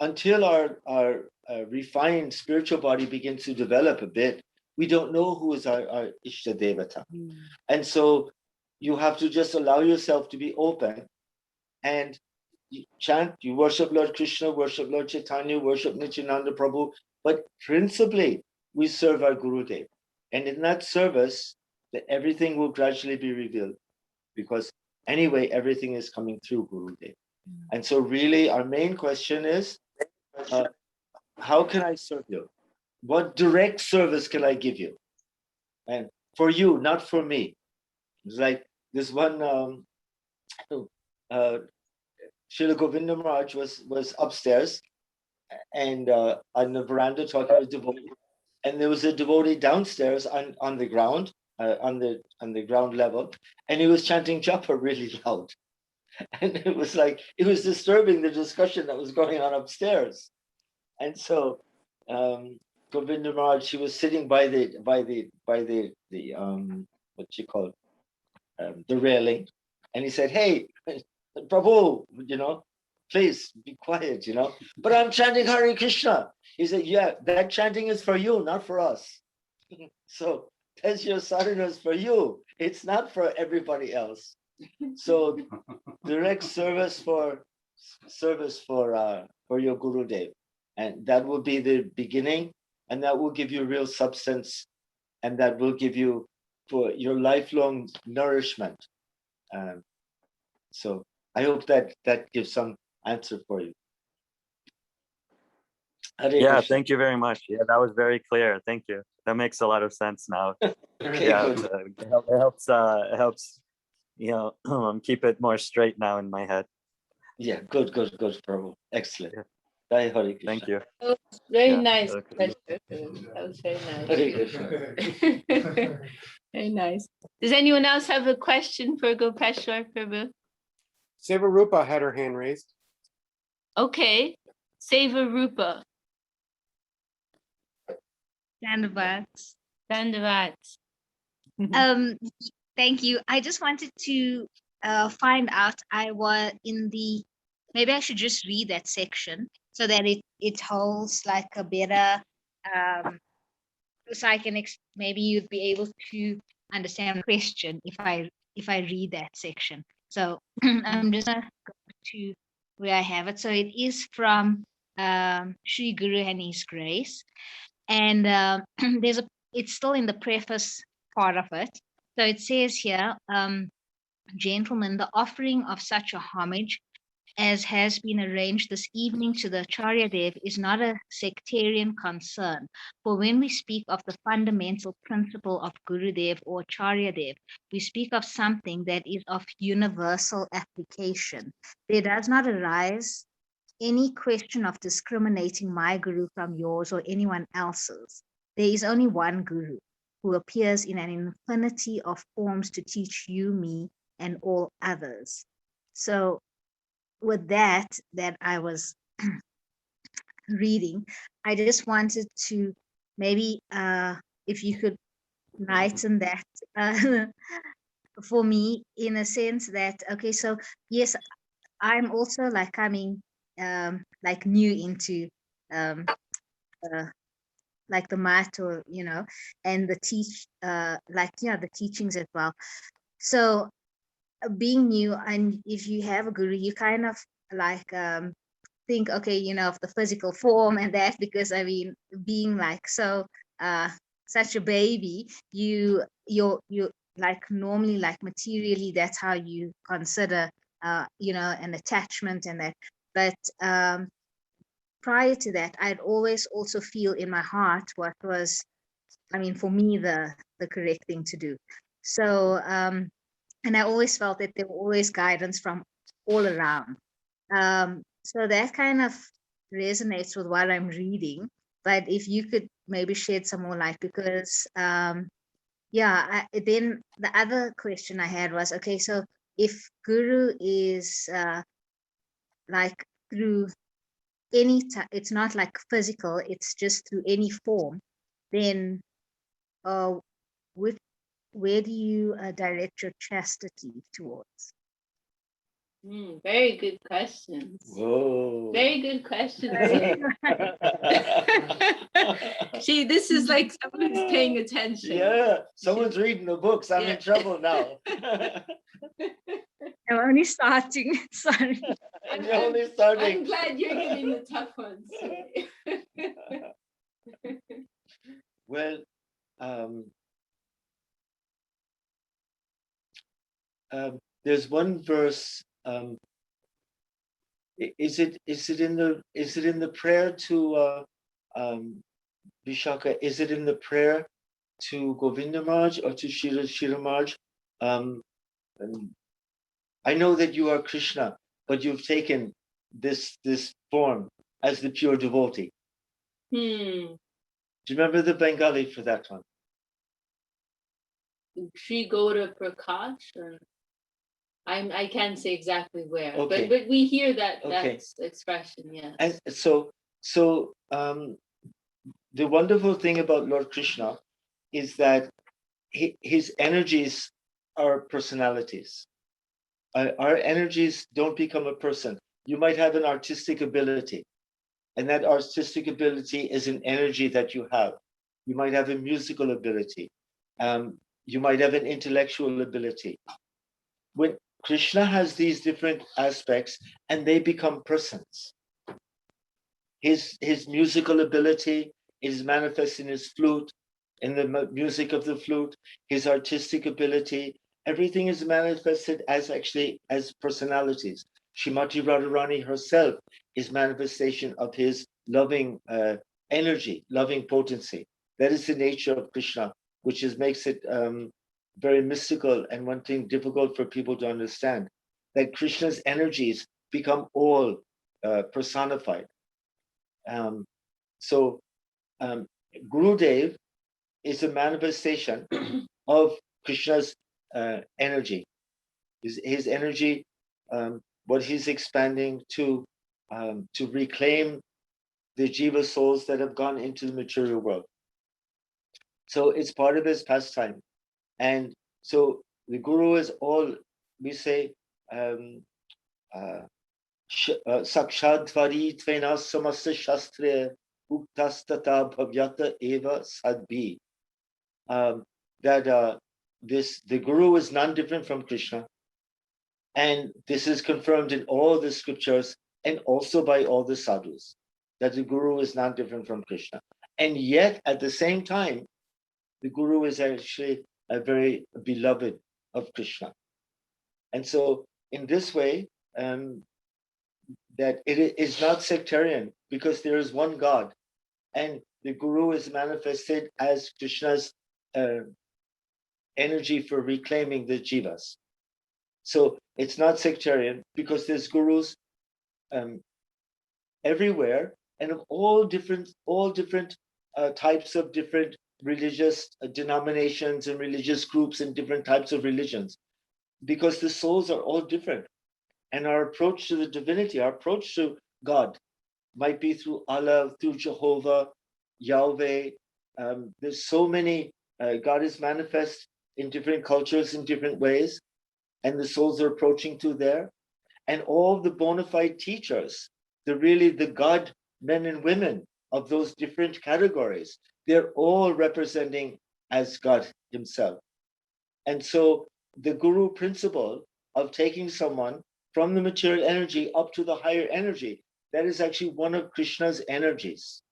until our refined spiritual body begins to develop a bit, we don't know who is our Ishta Devata. And so you have to just allow yourself to be open and you chant, you worship Lord Krishna, worship Lord Chaitanya, worship Nityananda Prabhu, but principally we serve our Gurudev. And in that service, everything will gradually be revealed, because anyway, everything is coming through Gurudev. And so really our main question is, how can I serve you? What direct service can I give you? And for you, not for me. It's like this one, Srila Govinda Maharaj was upstairs and on the veranda talking to a devotee. And there was a devotee downstairs on the ground, on the ground level, and he was chanting japa really loud. And it was disturbing the discussion that was going on upstairs. And so Govinda Maharaj, she was sitting by the what you call the railing, and he said, "Hey, Prabhu, please be quiet, But I'm chanting Hare Krishna." He said, "Yeah, that chanting is for you, not for us." So that's your sadhana is for you. It's not for everybody else. So direct service for your Gurudev, and that will be the beginning, and that will give you real substance, and that will give you for your lifelong nourishment. So I hope that gives some answer for you. Hare Yeah, Krishna. thank you very much. Yeah, that was very clear. Thank you. That makes a lot of sense now. Okay, Yeah, good. it helps, keep it more straight now in my head. Yeah, good, Prabhu. Excellent. Yeah. Jai Hare Krishna. Thank you. That was very Yeah, nice. okay. That was very Hare Krishna. nice. Very nice. Does anyone else have a question for Gopeshwar Prabhu? Sivarupa had her hand raised. Okay. Seva Rupa. Dandavad. Dandavat. Thank you. I just wanted to find out. I was in the. Maybe I should just read that section so that it holds like a better. So I can maybe you'd be able to understand the question if I read that section. So I'm just gonna go to where I have it. So it is from Sri Guru and His Grace, and it's still in the preface part of it. So it says here, gentlemen, the offering of such a homage as has been arranged this evening to the Acharya Dev is not a sectarian concern. For when we speak of the fundamental principle of Gurudev or Acharya Dev, we speak of something that is of universal application. There does not arise any question of discriminating my Guru from yours or anyone else's. There is only one Guru who appears in an infinity of forms to teach you, me, and all others. So with that I was reading, I just wanted to maybe if you could lighten that for me in a sense that, okay, so yes, I'm also like coming like new into like the mat, or and the the teachings as well. So being new, and if you have a guru, you kind of like think, okay, of the physical form and that, because I mean, being like so such a baby, you're like normally like materially, that's how you consider an attachment and that. But prior to that, I'd always also feel in my heart what was, I mean, for me, the correct thing to do. So and I always felt that there were always guidance from all around. So that kind of resonates with what I'm reading. But if you could maybe shed some more light, because then the other question I had was, okay, so if Guru is like through any it's not like physical, it's just through any form, then where do you direct your chastity towards? Very good questions. Whoa. Very good questions. See, this is like someone's paying attention. Yeah, someone's reading the books. I'm in trouble now. I'm only starting. Sorry. And you're only starting. I'm glad you're getting the tough ones. Well, there's one verse. Is it in the prayer to Vishakha? Is it in the prayer to Govinda Maharaj or to Shira Maharaj? I know that you are Krishna, but you've taken this form as the pure devotee. Do you remember the Bengali for that one? Sri Gaura Prakash, or I can't say exactly where, Okay. but we hear that Okay. expression, yeah. And so the wonderful thing about Lord Krishna is that his energies are personalities. Our energies don't become a person. You might have an artistic ability, and that artistic ability is an energy that you have. You might have a musical ability. You might have an intellectual ability. When Krishna has these different aspects, and they become persons. His musical ability is manifest in his flute, in the music of the flute. His artistic ability everything is manifested as actually as personalities. Srimati Radharani herself is manifestation of his loving energy, loving potency. That is the nature of Krishna, which makes it very mystical and one thing difficult for people to understand, that Krishna's energies become all personified. So Gurudev is a manifestation of Krishna's energy. His energy, what he's expanding to reclaim the jiva souls that have gone into the material world. So it's part of his pastime. And so the Guru is all, we say, Sakshadvari Tvena Samasta Shastre Uktastata Bhavyata Eva Sadbi. That the Guru is none different from Krishna. And this is confirmed in all the scriptures and also by all the sadhus, that the Guru is not different from Krishna. And yet, at the same time, the Guru is actually a very beloved of Krishna. And so, in this way, that it is not sectarian, because there is one God, and the Guru is manifested as Krishna's energy for reclaiming the jivas. So it's not sectarian, because there's gurus everywhere, and of all different types of different religious denominations and religious groups and different types of religions, because the souls are all different, and our approach to the divinity, our approach to God, might be through Allah, through Jehovah, Yahweh. There's so many. God is manifest in different cultures in different ways, and the souls are approaching to there. And all the bona fide teachers, the God men and women of those different categories, they're all representing as God himself. And so the Guru principle of taking someone from the material energy up to the higher energy, that is actually one of Krishna's energies.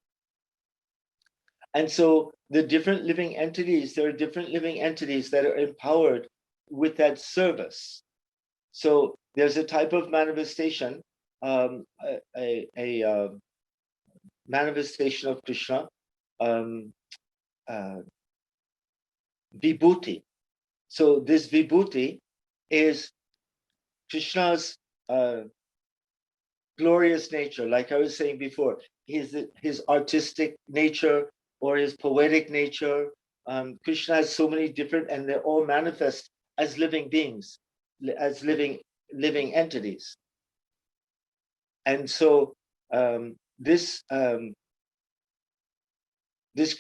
And so the different living entities, there are different living entities that are empowered with that service. So there's a type of manifestation, a manifestation of Krishna, vibhuti. So this vibhuti is Krishna's glorious nature. Like I was saying before, his artistic nature or his poetic nature. Krishna has so many different, and they're all manifest as living beings, as living entities. And so this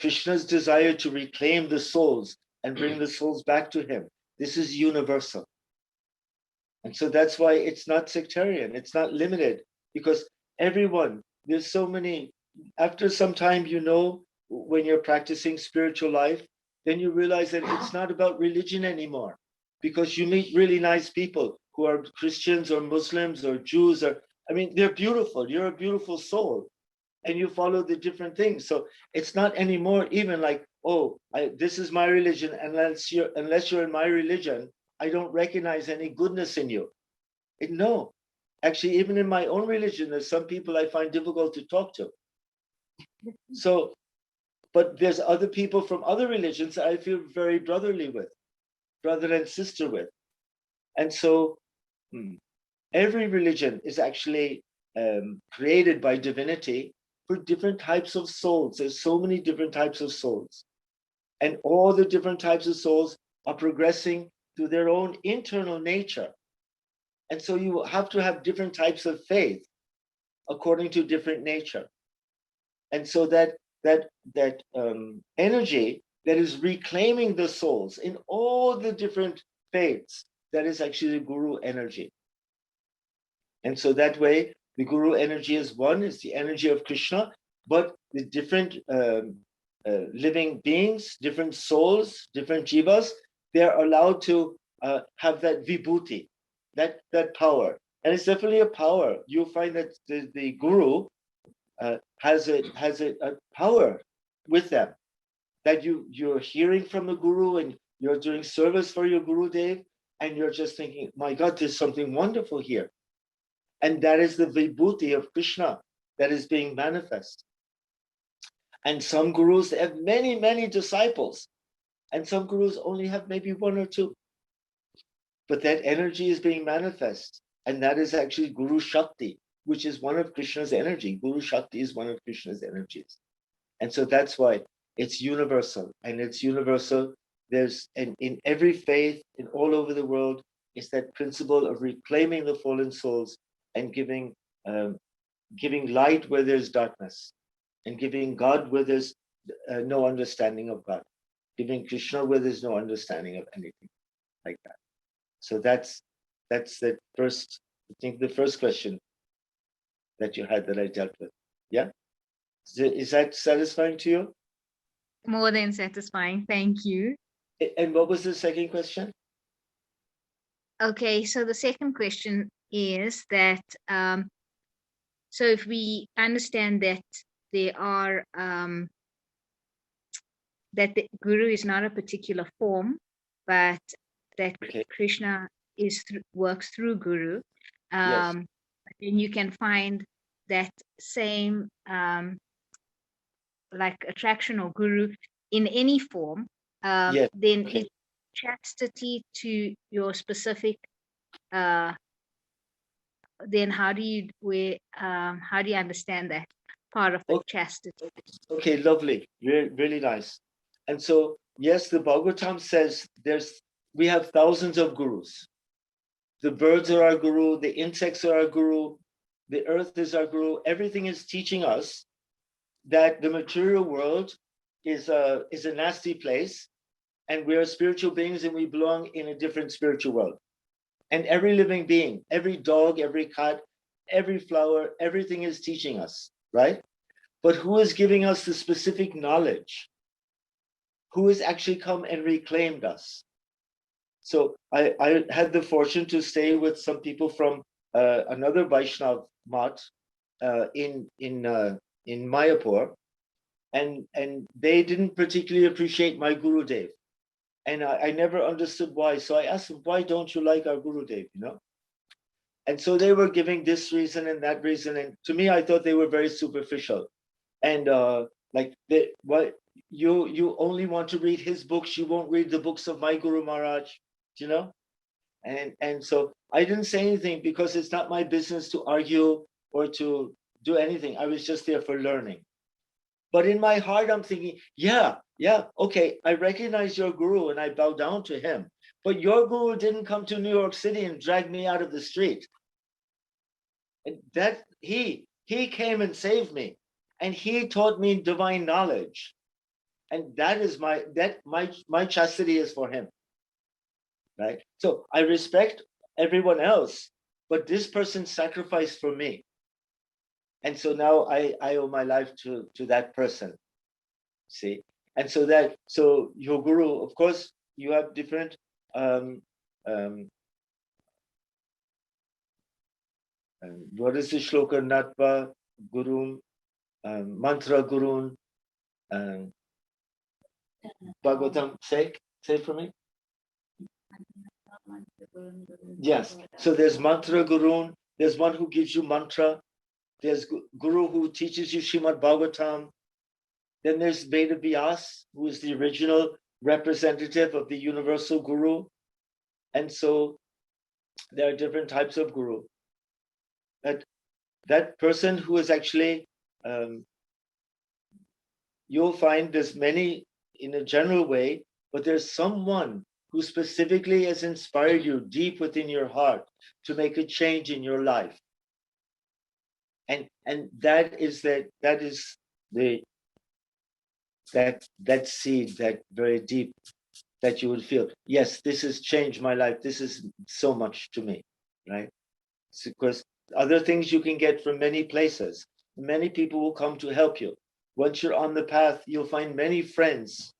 Krishna's desire to reclaim the souls and bring the souls back to him, this is universal. And so that's why it's not sectarian, it's not limited, because everyone, there's so many, after some time, when you're practicing spiritual life, then you realize that it's not about religion anymore, because you meet really nice people who are Christians or Muslims or Jews, they're beautiful. You're a beautiful soul, and you follow the different things. So it's not anymore even like, this is my religion, unless you're in my religion, I don't recognize any goodness in you. No, actually, even in my own religion, there's some people I find difficult to talk to. So, but there's other people from other religions that I feel very brotherly with, brother and sister with. And so every religion is actually created by divinity for different types of souls. There's so many different types of souls. And all the different types of souls are progressing through their own internal nature. And so you have to have different types of faith according to different nature. And so that energy that is reclaiming the souls in all the different faiths, that is actually the Guru energy. And so that way, the Guru energy is one, is the energy of Krishna, but the different living beings, different souls, different jivas, they're allowed to have that vibhuti, that power. And it's definitely a power. You'll find that the Guru has a power with them, that you're hearing from the Guru and you're doing service for your Gurudev. and you're just thinking, my God, there's something wonderful here. And that is the vibhuti of Krishna that is being manifest. And some gurus have many, many disciples, and some gurus only have maybe one or two. But that energy is being manifest, and that is actually Guru Shakti, which is one of Krishna's energy. Guru Shakti is one of Krishna's energies. And so that's why it's universal, and it's universal. There's, and in every faith, in all over the world, is that principle of reclaiming the fallen souls and giving light where there's darkness, and giving God where there's no understanding of God, giving Krishna where there's no understanding of anything like that. So that's the first, I think, the first question that you had that I dealt with. Yeah, is that satisfying to you? More than satisfying. Thank you. And what was the second question? Okay, so the second question is that so if we understand that there are that the guru is not a particular form, but that Okay. Krishna is works through guru, Yes. then you can find that same like attraction or guru in any form. Yes. Then Okay. is chastity to your specific then how do you understand that part of the Okay. chastity? Okay, lovely, really nice. And so, yes, the Bhagavatam says we have thousands of gurus. The birds are our guru, the insects are our guru, the earth is our guru. Everything is teaching us that the material world is a nasty place, and we are spiritual beings, and we belong in a different spiritual world. And every living being, every dog, every cat, every flower, everything is teaching us, right? But who is giving us the specific knowledge? Who has actually come and reclaimed us? So I had the fortune to stay with some people from another Vaishnav mat in Mayapur, and they didn't particularly appreciate my Gurudev, and I never understood why. So I asked them, why don't you like our Gurudev? And so they were giving this reason and that reason, and to me, I thought they were very superficial. And like what you only want to read his books, you won't read the books of my Guru Maharaj, and so I didn't say anything, because it's not my business to argue or to do anything. I was just there for learning. But in my heart, I'm thinking, yeah, okay, I recognize your guru and I bow down to him. But your guru didn't come to New York City and drag me out of the street. And that he came and saved me, and he taught me divine knowledge. And that is my chastity is for him. Right? So I respect everyone else, but this person sacrificed for me. And so now I owe my life to that person. See? And so your guru, of course, you have different what is the shloka? Natva Gurun, Mantra Gurun, Bhagavatam, say for me. Yes. So there's Mantra Gurun, there's one who gives you mantra, there's Guru who teaches you Srimad Bhagavatam, then there's Veda Vyas, who is the original representative of the universal Guru. And so there are different types of Guru. That person who is actually, you'll find there's many in a general way, but there's someone who specifically has inspired you deep within your heart to make a change in your life. And that seed, that very deep, that you would feel, yes, this has changed my life. This is so much to me, right? It's because other things you can get from many places. Many people will come to help you. Once you're on the path, you'll find many friends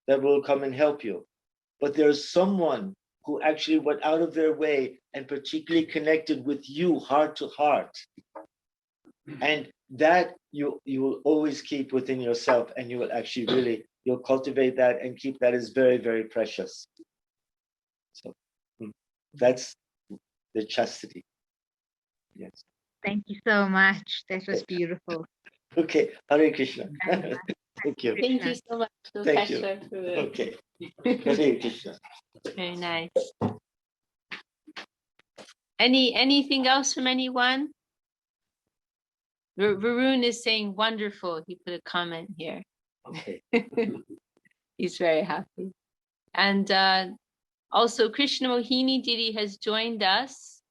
that will come and help you. But there's someone who actually went out of their way and particularly connected with you heart to heart. And that you will always keep within yourself, and you will actually you'll cultivate that and keep that as very, very precious. So That's the chastity. Yes. Thank you so much. That was beautiful. Okay. Hare Krishna. Thank you. Thank you so much, Thank you. Professor. Okay. Hare Krishna. Very nice. Anything else from anyone? Varun is saying wonderful. He put a comment here. Okay. He's very happy. And also Krishna Mohini Didi has joined us.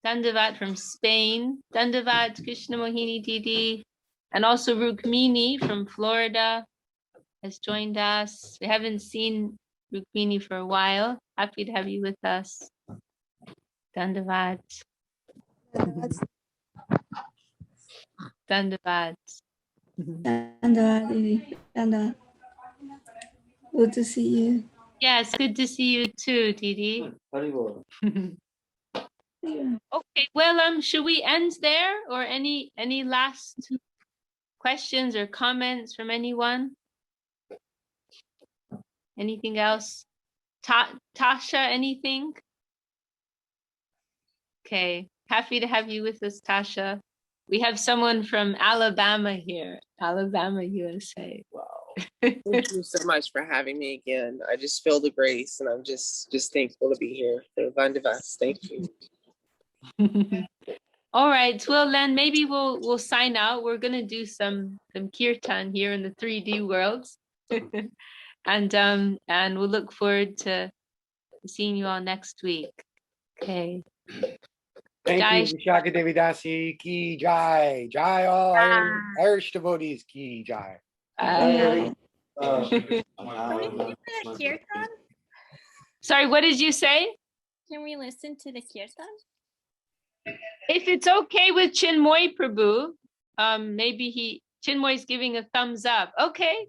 Dandavat from Spain. Dandavat Krishna Mohini Didi. And also Rukmini from Florida has joined us. We haven't seen Rukmini for a while. Happy to have you with us. Dandavat. Dandavat. Dandavat. Good to see you. Yes, good to see you too, Didi. Haribol. Okay, well, should we end there, or any last questions or comments from anyone? Anything else? Tasha, anything? Okay, happy to have you with us, Tasha. We have someone from Alabama here, Alabama, USA. Wow. Thank you so much for having me again. I just feel the grace, and I'm just thankful to be here. Thank you. All right, well then maybe we'll sign out. We're gonna do some kirtan here in the 3D worlds, and we'll look forward to seeing you all next week. Okay. Thank Jai you, Vishakha Devi Dasi ki jai. Jai all Irish devotees ki jai. Can we listen to the kirtan? Sorry, what did you say? Can we listen to the kirtan? If it's okay with Chinmoy Prabhu, maybe Chinmoy's giving a thumbs up. Okay,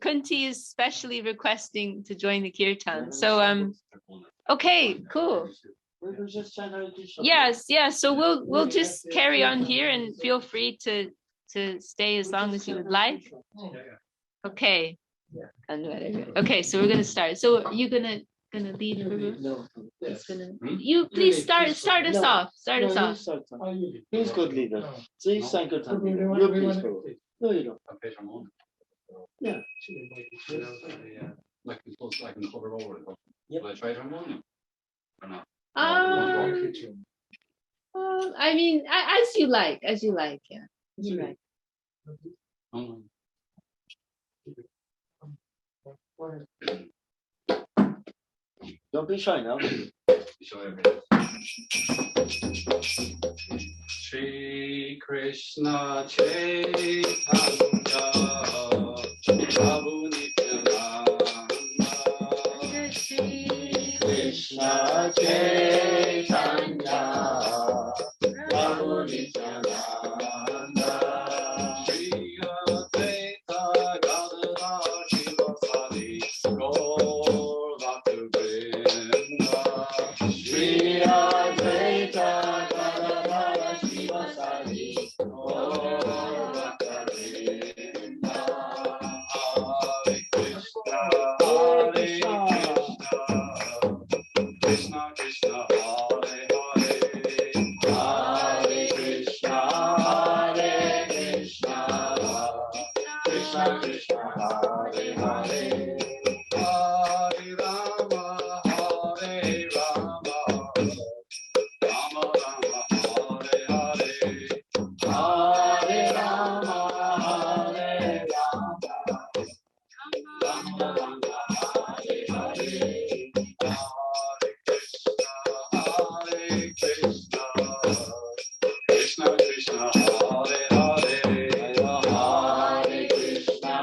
Kunti is specially requesting to join the kirtan. So okay, cool. Yes, so we'll just carry on here, and feel free to stay as long as you would like. Okay. Okay, so we're gonna start. So are you gonna lead, Prabhu? No. You please start us off. Start us off. He's good leader. So he's Sankirtan leader. You please go. No, you don't. Yeah. I mean, as you like, yeah. As you like. Don't be shy now. Shri Krishna Chaitanya Prabhu Nityananda Shri Krishna Chaitanya Prabhu Nityananda Shri Advaita Gadadhara Shivasadi Gaur Bhaktivinoda Shri Advaita Gadadhara Shivasadi Gaur Bhaktivinoda Hare Krishna Krishna Krishna Hare Hare Hare Krishna Krishna Krishna Hare Hare Hare Rama Hare Rama Rama Rama Hare Hare Hare Rama Hare Rama Rama Rama Hare Hare Hare Krishna Krishna Krishna Hare Hare Hare Krishna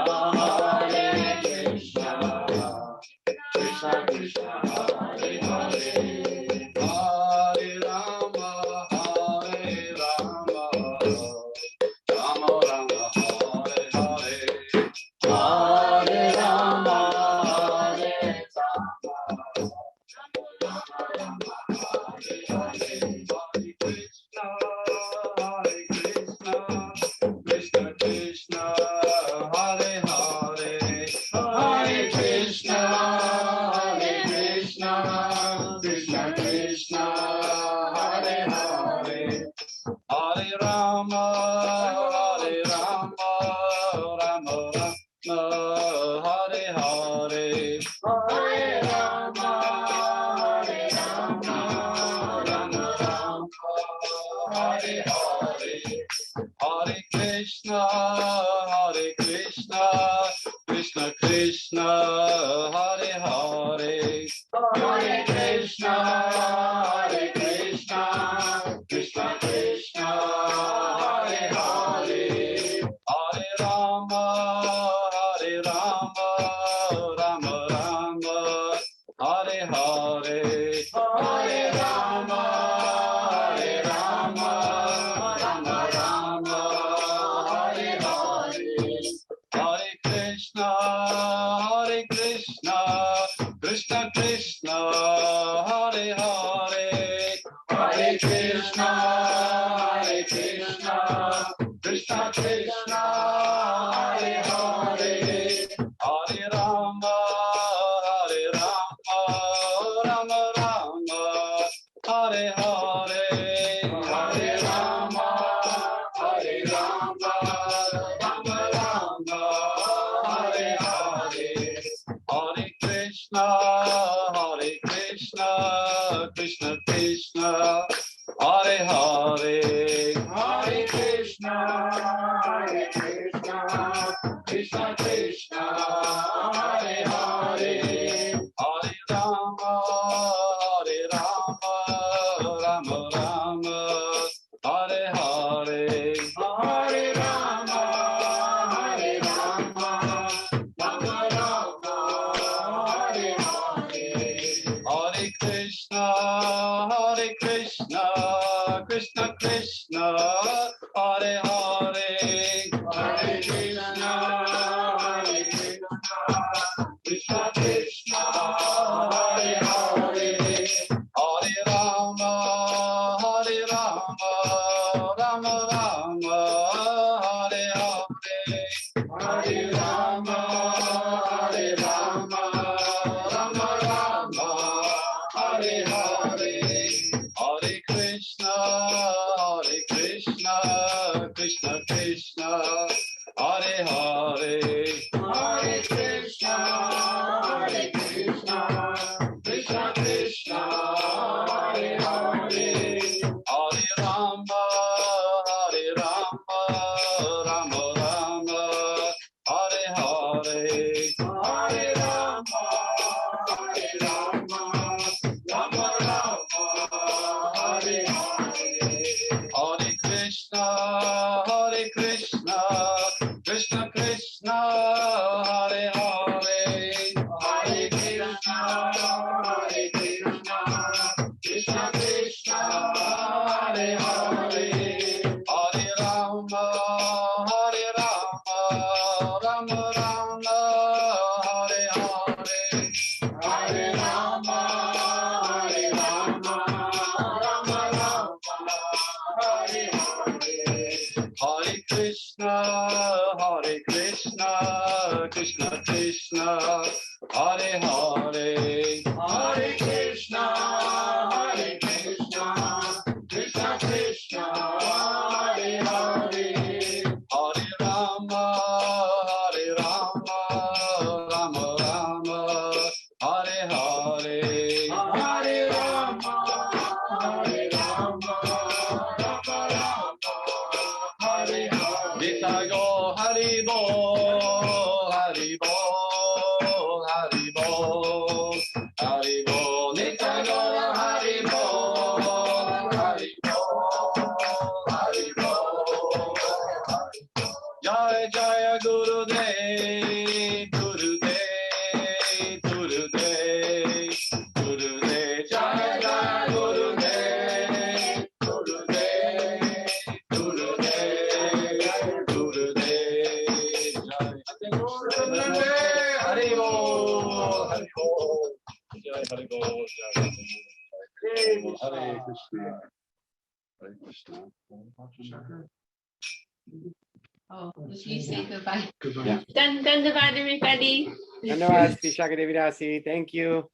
Krishna Krishna Krishna Hare Hare Hare Rama Hare Rama Rama Rama Hare Hare Hare Rama Hare Rama Hare Hare Hare Krishna Krishna Krishna Hare Hare Hare Krishna Krishna Hare Krishna, Krishna Krishna, Hare Hare, Hare Krishna, Krishna Krishna, Hare Hare, Hare Rama, Rama Rama, Hare Hare, Hare Rama, Rama Rama, Hare Hare, Hare Krishna, Krishna Krishna, Hare Hare, Hare Krishna, Krishna Krishna, Hare Hare, Hare Rama, Rama Rama, Hare Hare, Hare Rama, Rama Rama, Hare Hare, Hare Krishna, Krishna Krishna, Hare Hare, Hare Krishna, Krishna Krishna, Hare Hare, Hare Rama, Rama Rama, Hare Hare, Hare Rama, Rama Rama, Hare Hare, Hare Krishna, Krishna Krishna, Hare Hare, Hare Krishna, Krishna Krishna, Hare Hare, Hare Rama, Rama Rama, Hare Hare, Hare Rama, Rama Rama, Hare Hare, Hare Krishna, Krishna Krishna, Hare Hare, Hare Krishna, Krishna Krishna, Hare Hare, Hare Rama, Rama Rama, Hare Hare, Hare Rama, Rama Rama, Hare Hare, Hare Krishna, Krishna Krishna, Hare Hare, Hare Krishna, Krishna Krishna, Hare Hare, Hare Rama, Rama Rama, Hare Hare, Hare Rama, Rama Rama, Hare Hare, Hare Krishna, Krishna Krishna, Hare Hare, Hare Krishna, Krishna Krishna, Hare Hare, Hare Rama, Rama Rama, Hare Hare, Hare Rama, Rama Rama, Hare Hare, Vishakha, Hari Bo, Hari Bo, Hari Bo, Hari Bo, Vishakha, Hari Bo, Hari Bo, Hari Bo, Jaya Jaya Gurudev, Gurudev, Gurudev, Gurudev, Jaya Jaya Gurudev, Gurudev, Gurudev, Gurudev, Jaya Hari Bo, Hari Bo, Jai Hari Bo, Jai Hari Bo, Hare Krishna, Hare Krishna. Oh, please say goodbye. Yeah. Done, everybody. Dhanyawad, Vishakha Devi Dasi. Thank you.